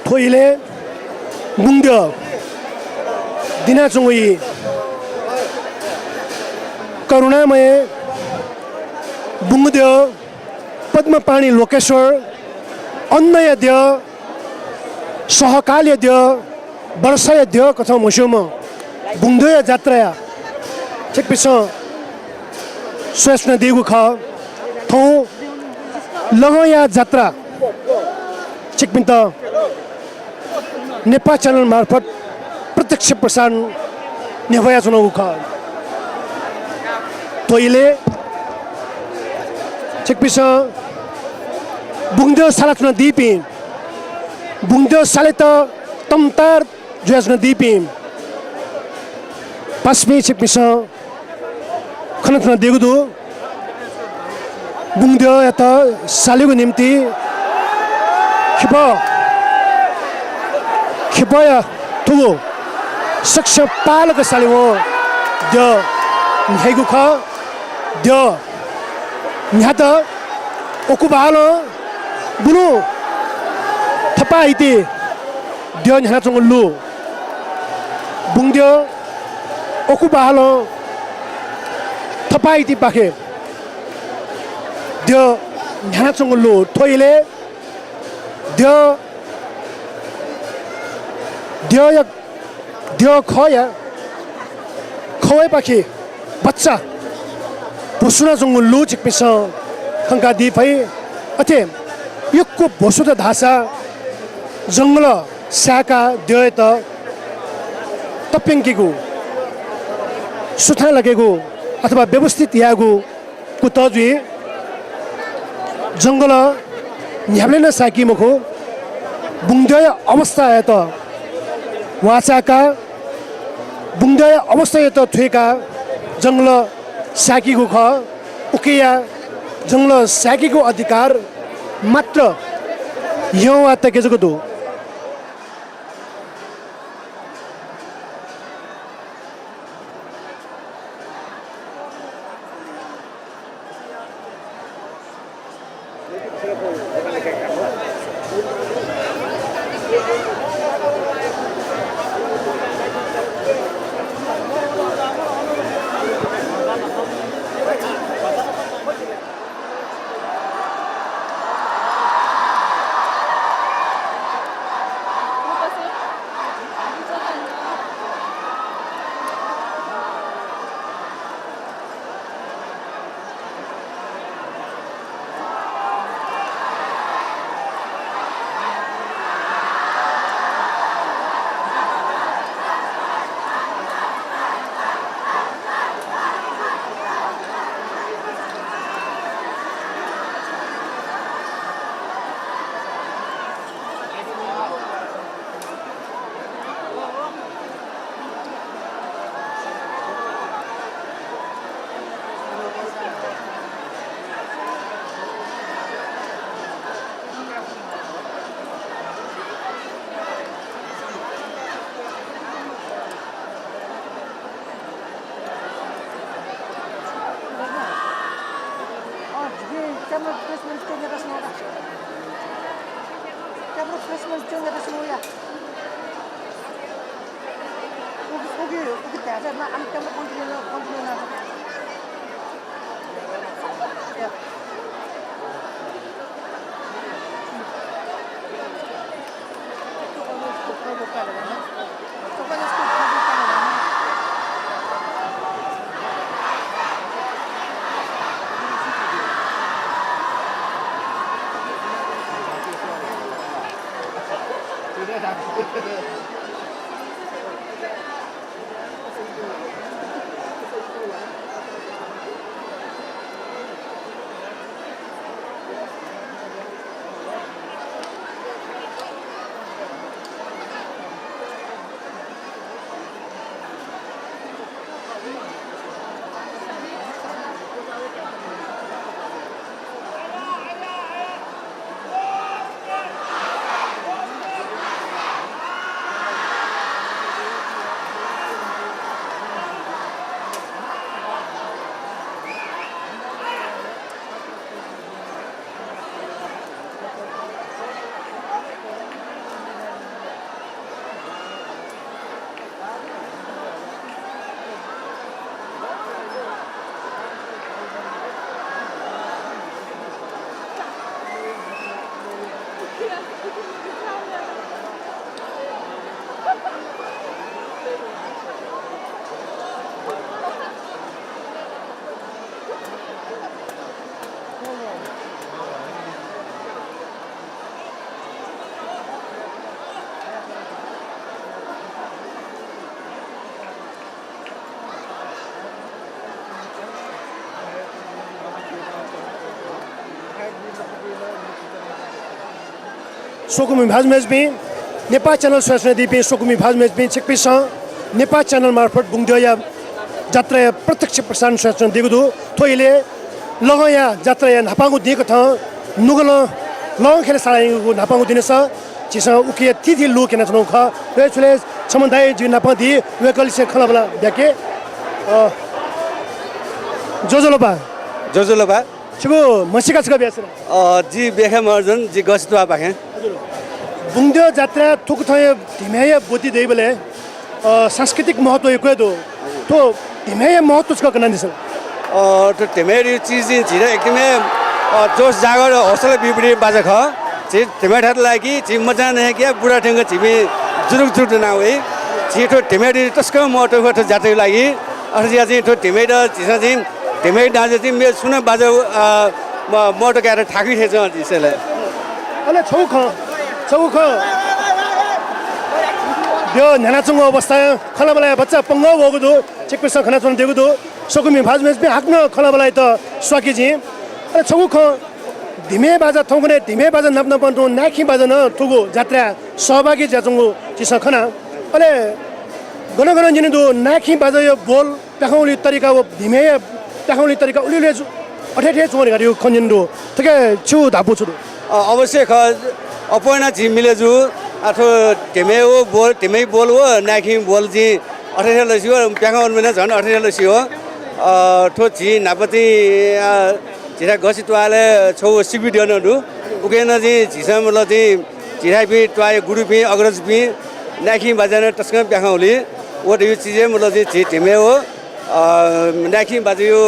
토일에 뭉겨 दिनाचुङ्गी करुणामय बुङ्गदेव पद्मपाणी लोकेश्वर अन्नयद्य सहकाल्यद्य वर्षयद्य कथा मुस्योम बुङ्देव जात्रा चेकपिस स्वेष्ण देगु ख थौ लगया जात्रा चेकपिन्त नेपाल च्यानल मार्फत प्रत्यक्ष प्रसारण नेभया चुनाउ ख तोइले चेकपिस बुङ्देव साला चुना दिपि बुङ्देव साले त तमतार जुयाचुना दिपि पासमी चेकपिस खना चुना देगुदु बुङ्देव यता सालेको निम्ति खिपया तुगो सक्ष पालक साले हो द हेगु ख द न्यात ओकुबालो बुनु थपा इति द न्याना चंगलु बुङ्देव ओकुबालो थपा इति पाखे the न्याना चंगलु थोइले dio khoya khoi pakhi bachcha bosuna jong lu chik pisa khangka di phai athe yukko bosuda dhasa jangla saka dio ta tapengkigu sutha लागेको अथवा व्यवस्थित यागु कुतजु जंगल न्याब्ले न साकी मखो बुङ्देव अवस्था है त वाचाका बुङ्देव अवस्था है त थुएका जंगल साकीको ख उकेया जंगल साकीको अधिकार मात्र यो आता केजको दो camera placement change the snow. Camera placement change the snow ya. Okay, that's it. I'm camera continue now. Yeah. Sokumi Bhazmezbi, Nepal channel Swasnadipi, Sokumi Bhazmezbi, Chekpisa, Nepal channel Marfat Bungdoya, Jatra, Protection Person Swasn Digudu, Toile, Logaya, Jatra, and Hapangu Dikata, Nugala, Long Helsai, Napangu Dinesa, Chisa Uki, Titi Luke and Atanoka, Vetules, Samandai, Junapadi, Vehicle Kalabala, Dake, Jozoloba. जोजोलोबा Chibu, Masika Biasra. जी बेखे मर्जन जी गस्टवा पाखे बुंग्दो जात्रा थुकथय धिमेय बुद्धि देबले सांस्कृतिक महत्व एकदो तो धिमेय महत्व छ कना दिस तो टेमेरी चीज जिरा एकदमै जोश जागर हौसला बिबडी बाजा ख छि टेमेठार लागि छि मजा नै के बुढा ठंग छिबे जुरुक जुरुक ना होई छिटो टेमेरी तस्क महत्व गठ जात्रा लागि अरजिया चाहिँ तो टेमेडा छिसा चाहिँ टेमेड दाजे चाहिँ मे सुन बाजा मोटो गाएर ठाकी थेछ दिसले अले छौख त्यो न्यानाचुङ अवस्था खलाबलाई बच्चा पंग भगदो चेकपेसा खना चन देगदो सकुमी भाजमेस पे हाक्न खलाबलाई त स्वाकी जी अले छौख धिमे बाजा थौगने धिमे बाजा नप्न पन्तो नाखी बाजा न थुगो जात्रा सहभागी जाचुङो चिसा खना अले गन गन जिनिदो नाखी बाजा यो बोल तखौली तरिका वो धिमे तखौली तरिका उलिले अठेठे चोर गरियो खन्जिन्दो तके छु धापु छु अवश्य ख अपना जी मिलेजु अथो टेमे हो बोल टेमे बोल हो नाखी बोल जी अठेठे लसियो प्याखा उनमेन झन अठेठे लसियो ठो जी नापति जिरा गसितवाले छौ सिबिडियो नदु उकेन जी झिसम ल जी जिरा बि ट्वाय गुरु बि अग्रज बि नाखी बजान तस्क प्याखा उली वो यो चीजे मुल जी टेमे हो नाखी बाजियो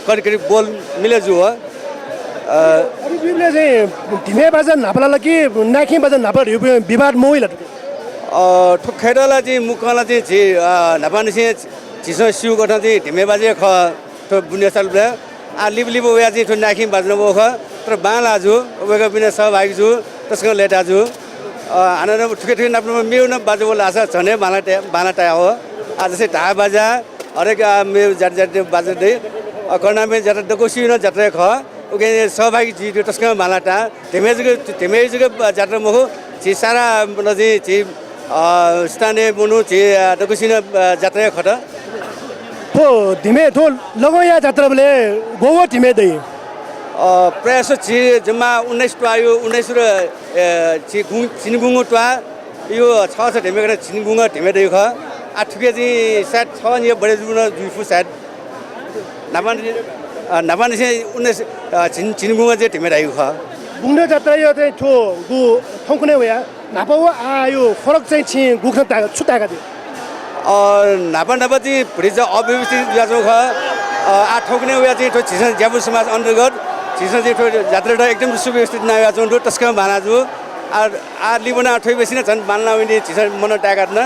करिब करिब बोल मिलेजु हो अरे बिबले चाहिँ धिमे बाजा नापला कि नाखी बाजा नापला विवाद मोइला ठुखेडला चाहिँ मुखला चाहिँ झि नापानिसे झिसो सिउ गठन चाहिँ धिमे बाजे ख ठो बुनेसाल बे आ लिब लिब वे चाहिँ ठो नाखी बाज्न बो ख तर बाला जु वेगा बिना सहभागी जु त्यसको लेटा जु आनन ठुके ठुके नाप्नु मेउ न बाजे बोला आशा छने बाला टा हो आज चाहिँ ढा बाजा हरेक मे जात जात बाजे दे कर्णा मे जात दकोसी न जात्रा ख ओके सहभागी जी त्यसको मालाटा टेमेजुको जात्रा मखो छि सारा नजी छि स्थानीय मुनु छि दकुसिन जात्रा खट तो धिमे तो लगोया जात्रा बले गोवा धिमे दई प्रयास छि जम्मा 19 टुवायो 19 र छि छिनगुङो टुवा यो 6 छ धिमे गरे छिनगुङ धिमे दई ख आठुके जी सात 6 नि बडे जुन जुफु सात नापन नापाने से उन्हें चिनगुमा जे टिमे रायु खा बुंदो जात्रा यो चाहिँ ठो गु ठौकुने वया नापा आयो फरक चाहिँ छि गुख्न ता छुटाका दि नापा चाहिँ भुटी चाहिँ अव्यवस्थित जाजो खा आ ठोक्ने वया चाहिँ ठो छिसन ज्याबु समाज अन्तर्गत छिसन चाहिँ ठो जात्रा एकदम सुव्यवस्थित नया जो टस्का मानाजु आ लिबना ठोइ बेसी न छन् मानला विने छिसन मन टाकाट न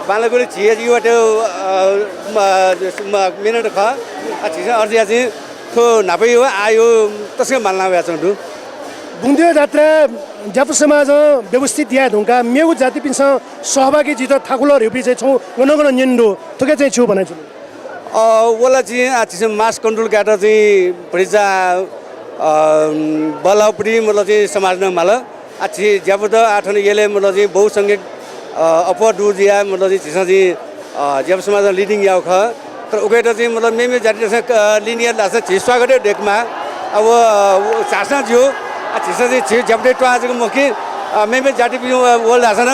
बालको छिए युवा त्यो मिनट खा छिसन अर्जिया चाहिँ ठो नापै हो आयो तस्का मानला वया छन् बुंदियो जात्रा ज्यापु समाज व्यवस्थित या ढुङ्गा मेगु जाति पिन्छ सहभागी जित थाकुलर हेपि चाहिँ छौ गनगन निन्दो थुके चाहिँ छु भने छु वाला चाहिँ छिसन मास कन्ट्रोल गाटा चाहिँ भरिजा बलापुरी मतलब चाहिँ समाज न माल अच्छी ज्यापु त आठने येले मतलब चाहिँ बहुसंख्यक अपर दुजिया मतलब चाहिँ छिसन चाहिँ ज्यापु समाज लिडिङ याउ ख तर उकेटा चाहिँ मतलब मेमे जाति लिनियर लास छि स्वागत डेकमा अब चासना जियो छिसन चाहिँ छि ज्यापु टो आजको मुखी मेमे जाति पिउ वर्ल्ड आसन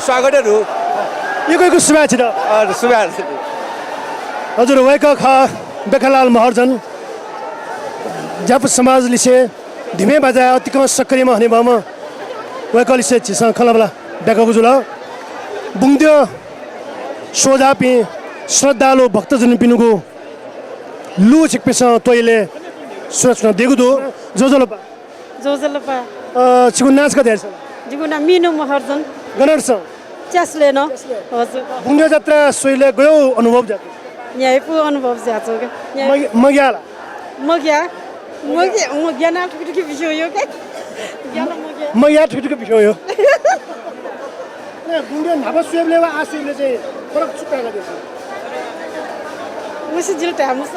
स्वागत रु यको सुभा छ सुभा हजुर वैका ख बेखलाल महर्जन ज्यापु समाज लिसे धिमे बाजा अतिकम सक्रियमा हने भम वैका लिसे छिसन खलाबला बेकाको जुल बुंदियो सोझापि श्रद्धालु भक्तजन पिनुगो लु छिकपिस तोइले सुरक्षण देगुदो जोजलपा छिगु नाच कते छ जिगुना मिनु महर्जन गणर्स च्यासले न हजुर बुंदियो जात्रा सोइले गयो अनुभव जाति यहाँ पु अनुभव जाचो के मग्याला मग्या ना ठुकी बिजो यो के ज्ञान मग्या मग्या ठुकी बिजो यो बुंदियो नाबा सुएबले वा आसुले चाहिँ फरक छुट्टा गयो मुसी जिल टामुस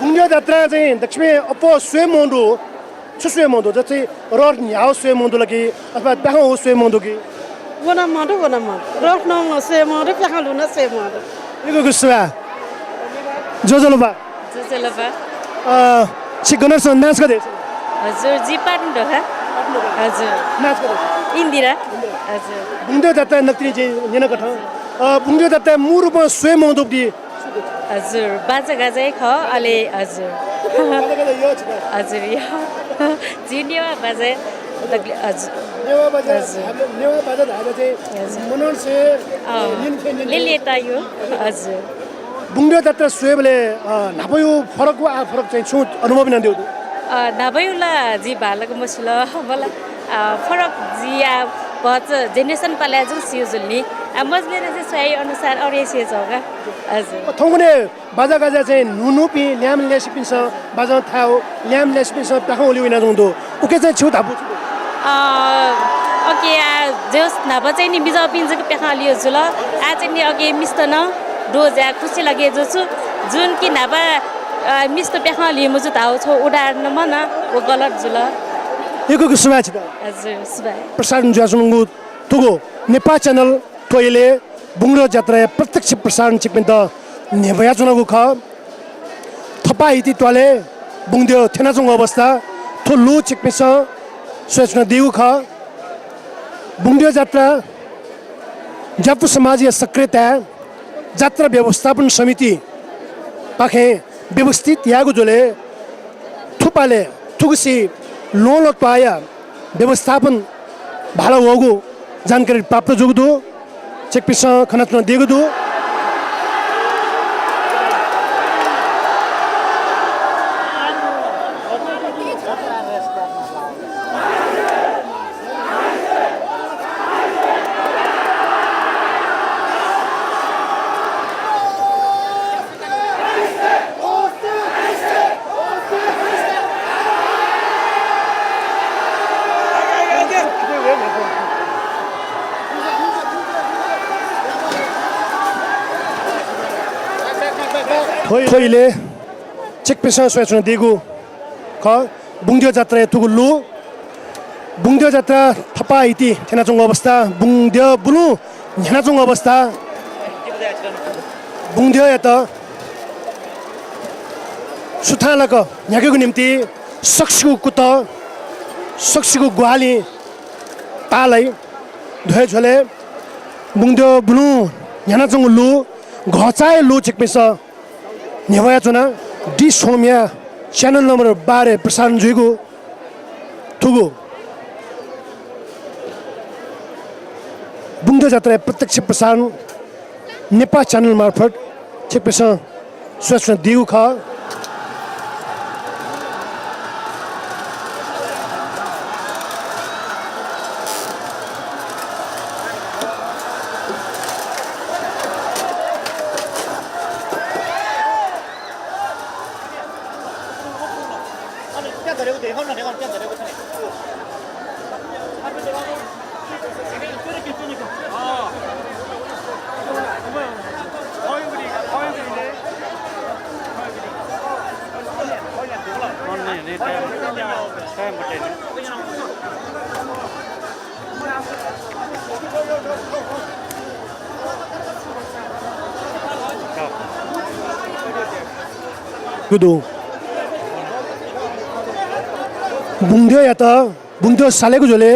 बुंदियो जात्रा चाहिँ दक्षिण अपो सुए मोन्दो छुसुए मोन्दो जति र न्याउ सुए मोन्दो लगी अथवा दाहो सुए मोन्दो कि वना मदो रफ न सुए मोन्दो प्याखा लुना सुए मोन्दो यको गुस्सा जोजलबा छि गणर्स नाच कते हजुर जी पाट्नु ढोका हजुर नाच कते इन्दिरा हजुर बुंदियो जात्रा नक्ति चाहिँ नेन कथ बुंदियो जात्रा मुरुप सुए मोन्दो दि हजुर बाजा गाजै ख अले हजुर हजुर यो जिनेवा बाजा हजुर नेवा बाजा धागा चाहिँ मनोर से लिले तायो हजुर बुंदियो जात्रा सुएबले नापयो फरक वा फरक चाहिँ छु अनुभव न देउ नाभयुला जी भालको मसुला मला फरक जिया बच जेनेरेसन पाले जुल सिजुलनी मजले चाहिँ सही अनुसार अरे से जग्गा हजुर थौने बाजा गाजा चाहिँ नुनुपि ल्याम लेसिपिन्छ बाजा थाउ ल्याम लेसिपिन्छ ताखौ ओलिविना जंदो उके चाहिँ छु थापु ओके जस नाभा चाहिँ नि बिजा पिन्जको पेखा लियो जुल आ चाहिँ नि अगे मिस्तन डोजा खुसी लागे जसु जुन कि नाभा मिस्त पेखा लियो मुजु थाउ छौ उडार्न मन ओ गलत जुल यको सुभा छ हजुर सुभा प्रसारण ज्यासुंगु तुगो नेपाल च्यानल टोइले बुंग्रो जात्रा प्रत्यक्ष प्रसारण चिकपिन्त नेबया जुनगु ख थपा इति टोले बुंदियो थेनाजंग अवस्था थो लु चिकपिस सोच्न दिउ ख बुंदियो जात्रा ज्यापु समाजीय सक्रियता जात्रा व्यवस्थापन समिति पाखे व्यवस्थित यागु जोले थुपाले थुगसी लोलो पाया व्यवस्थापन भालो होगु जानकारी प्राप्त जोगदु चेकपिस खनात्न देगदु थोइले चेकपिस सोच्न दिगु ख बुंदियो जात्रा तुगु लु बुंदियो जात्रा थपा इति थेनाचंग अवस्था बुंदियो बुनु झेनाचंग अवस्था बुंदियो यत सुथालक न्याकेको निम्ति सक्सिको कुत सक्सिको ग्वाली पालै धोय झोले बुंदियो बुनु झेनाचंग लु घचाए लु चेकपिस नेवया चुना डी सोम्या च्यानल नम्बर 12 प्रसारण जुइगु थुगु बुङ्दो जात्रा प्रत्यक्ष प्रसारण नेपाल च्यानल मार्फत छिकपेस सूचना दिगु ख गुदु बुङ्दो या त बुङ्दो सालेको झोले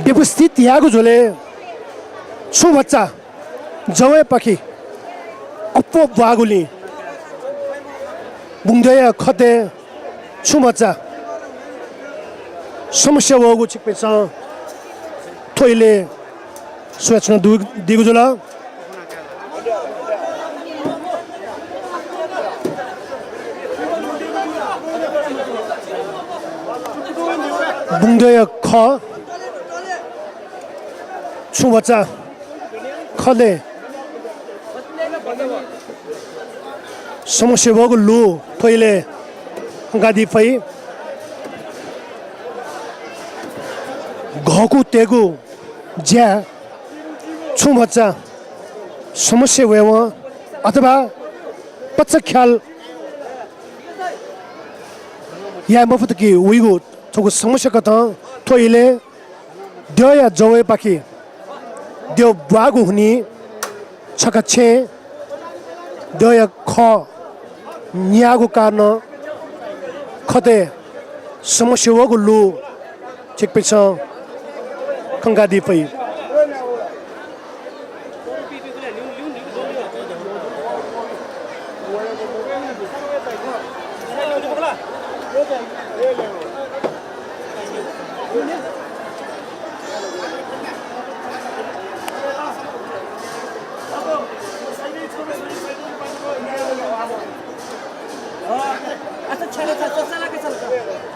व्यवस्थित याको झोले छु बच्चा जवै पखी अप्पो बागुली बुङ्दो या खते छु बच्चा समस्या भएको छिकपेछ थोइले सूचना दिगु झोला बुङ्दोय ख छु बच्चा खले समस्या भएको लु थोइले गादी फै घको तेगु ज्या छु बच्चा समस्या भयो अथवा पच्चा ख्याल या मफत कि उइगु थोको समस्या कता थोइले द्यो या जवै पाखी द्यो बागु हुनी छका छे द्यो या ख न्यागु कारण खते समस्या वगु लु छिकपेछ खंगा दिपै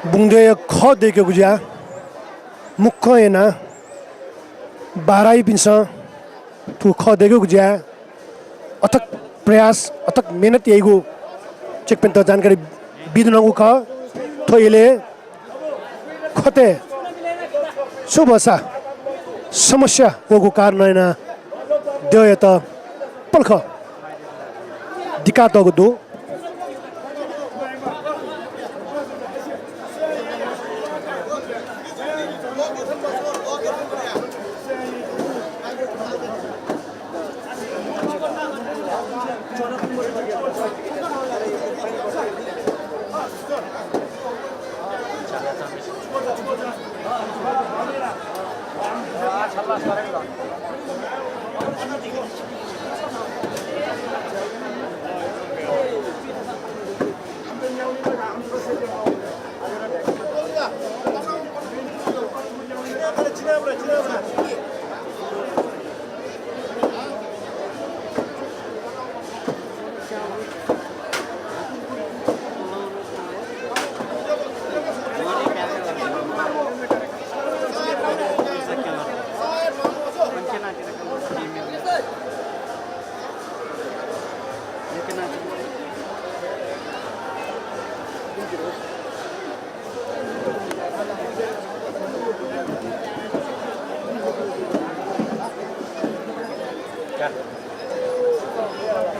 बुङ्दे ख देख्यो गुज्या मुख एना बाराई पिन्छ तु ख देख्यो गुज्या अथक प्रयास अथक मेहनत यहीगु चेक पेन त जानकारी बिदुनगु ख थोइले खते सुबसा समस्या होगु कारण एना देय त पल्ख दिका तगु दु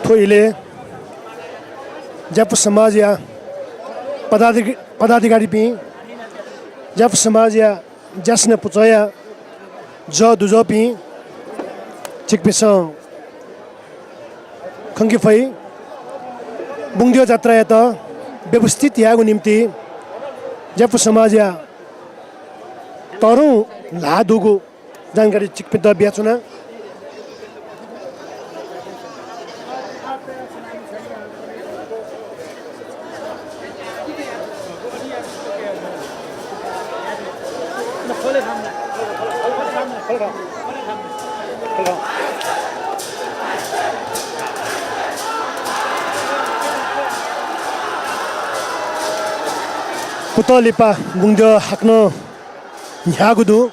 थोइले जब समाज या पदाधिकारी पि जब समाज या जसने पुचया ज दुजो पि चिकपिस खंगी फै बुङ्दियो जात्रा या त व्यवस्थित यागु निम्ति जब समाज या तरु लादुगु जानकारी चिकपित ब्याचुना Kutolipa bungjo hakno nyagudu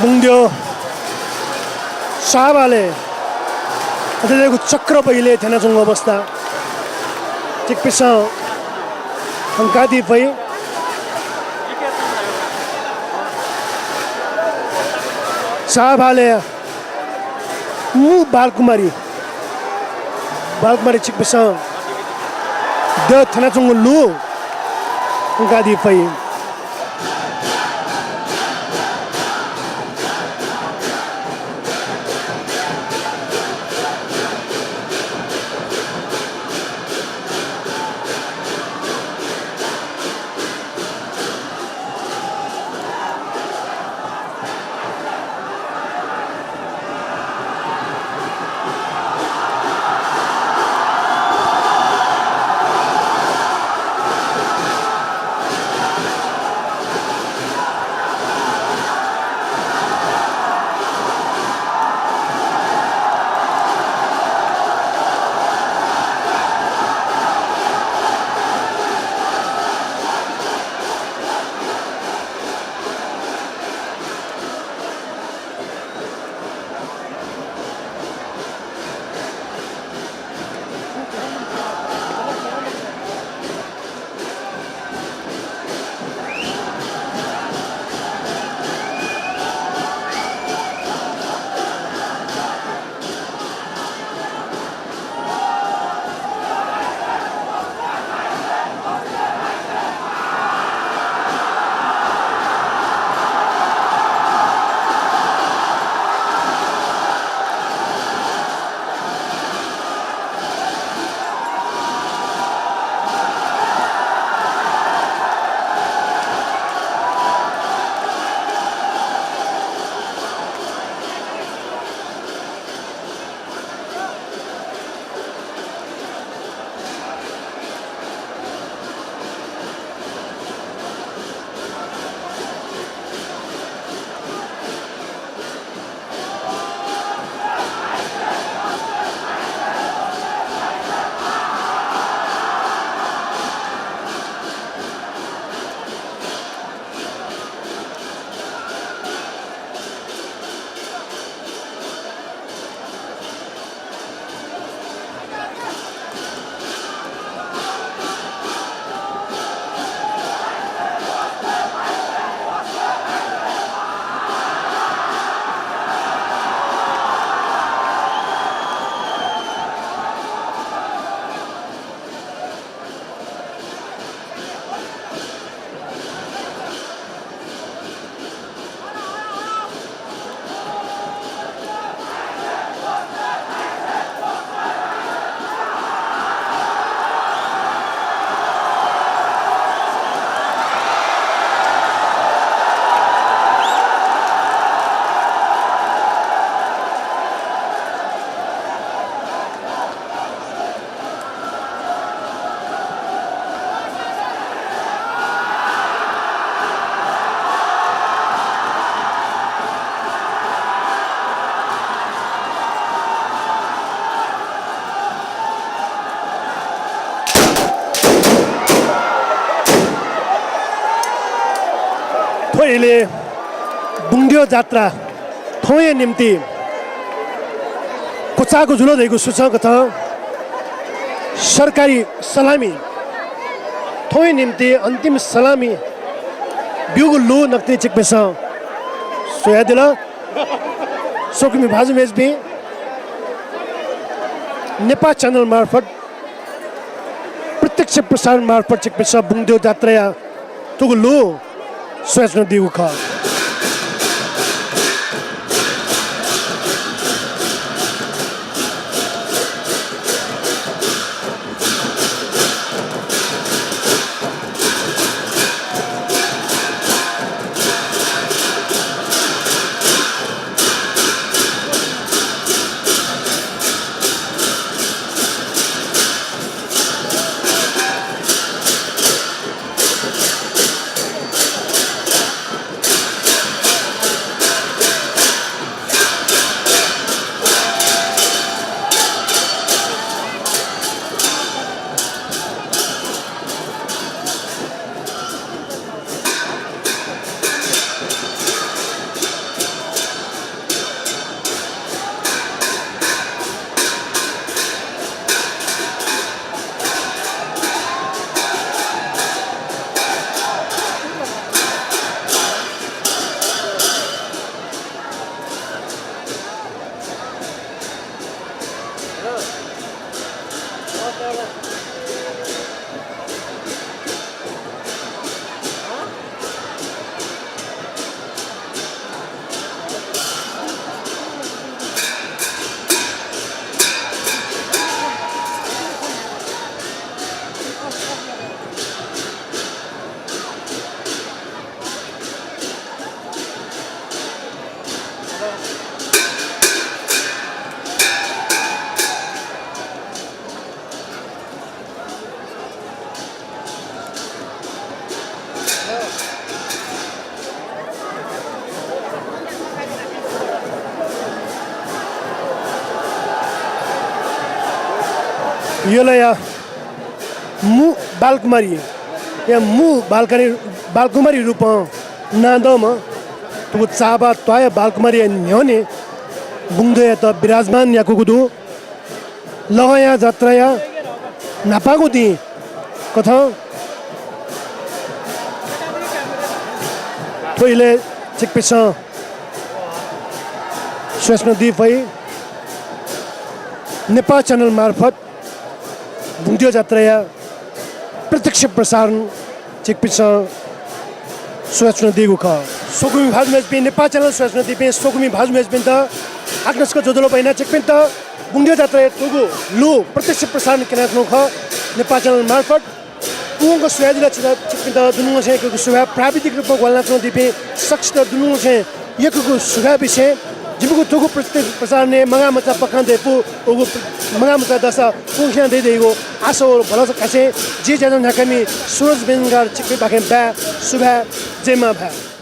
bungjo sabale adele chakra paile thana chung avastha tik pisa hankadi pai sabale mu balkumari tik pisa de thana chung lu hankadi pai अहिले बुङ्दियो जात्रा थोए निम्ति कुचाको झुलो दिएको सूचक छ सरकारी सलामी थोए निम्ति अन्तिम सलामी बिउगु लु नक्ति चिकपेस सोया दिल सोकमी भाजु मेजबी नेपाल च्यानल मार्फत प्रत्यक्ष प्रसारण मार्फत चिकपेस बुङ्दियो जात्रा तुगु लु सोया दिगु ख योलाई मु बालकुमारी या मु बालकुमारी रूप नादम तुगु चाबा त्वाय बालकुमारी न्योने बुङ्दया त विराजमान या कुगुदु लहया जात्राया नापागु दि कथा थोइले चिकपिस स्वेस्न दिफै नेपाल च्यानल मार्फत बुङ्दियो जात्रा प्रत्यक्ष प्रसारण चिकपिस सोच्न दिगु ख सोकुमी भाज मेजबिन नेपाल च्यानल सोच्न दिपे सोकुमी भाज मेजबिन त आग्नसको जोदलो पैना चिकपिन त बुङ्दियो जात्रा तुगु लु प्रत्यक्ष प्रसारण केनाक्नु ख नेपाल च्यानल मार्फत उनको सुयादिला चिकपिन त दुनुङ से को सुया प्राविधिक रूपमा गल्ना च दिपे सक्ष त दुनुङ से यकको सुया विषय जिबको तुगु प्रत्यक्ष प्रसारण ने मंगा मचा पकान देपु उगु मंगा मचा दसा पुख्या दे देगो आसो भलस कासे जे जन नकमी सूरज बेंगार चिकपि बाखे बा सुबह जेमा भा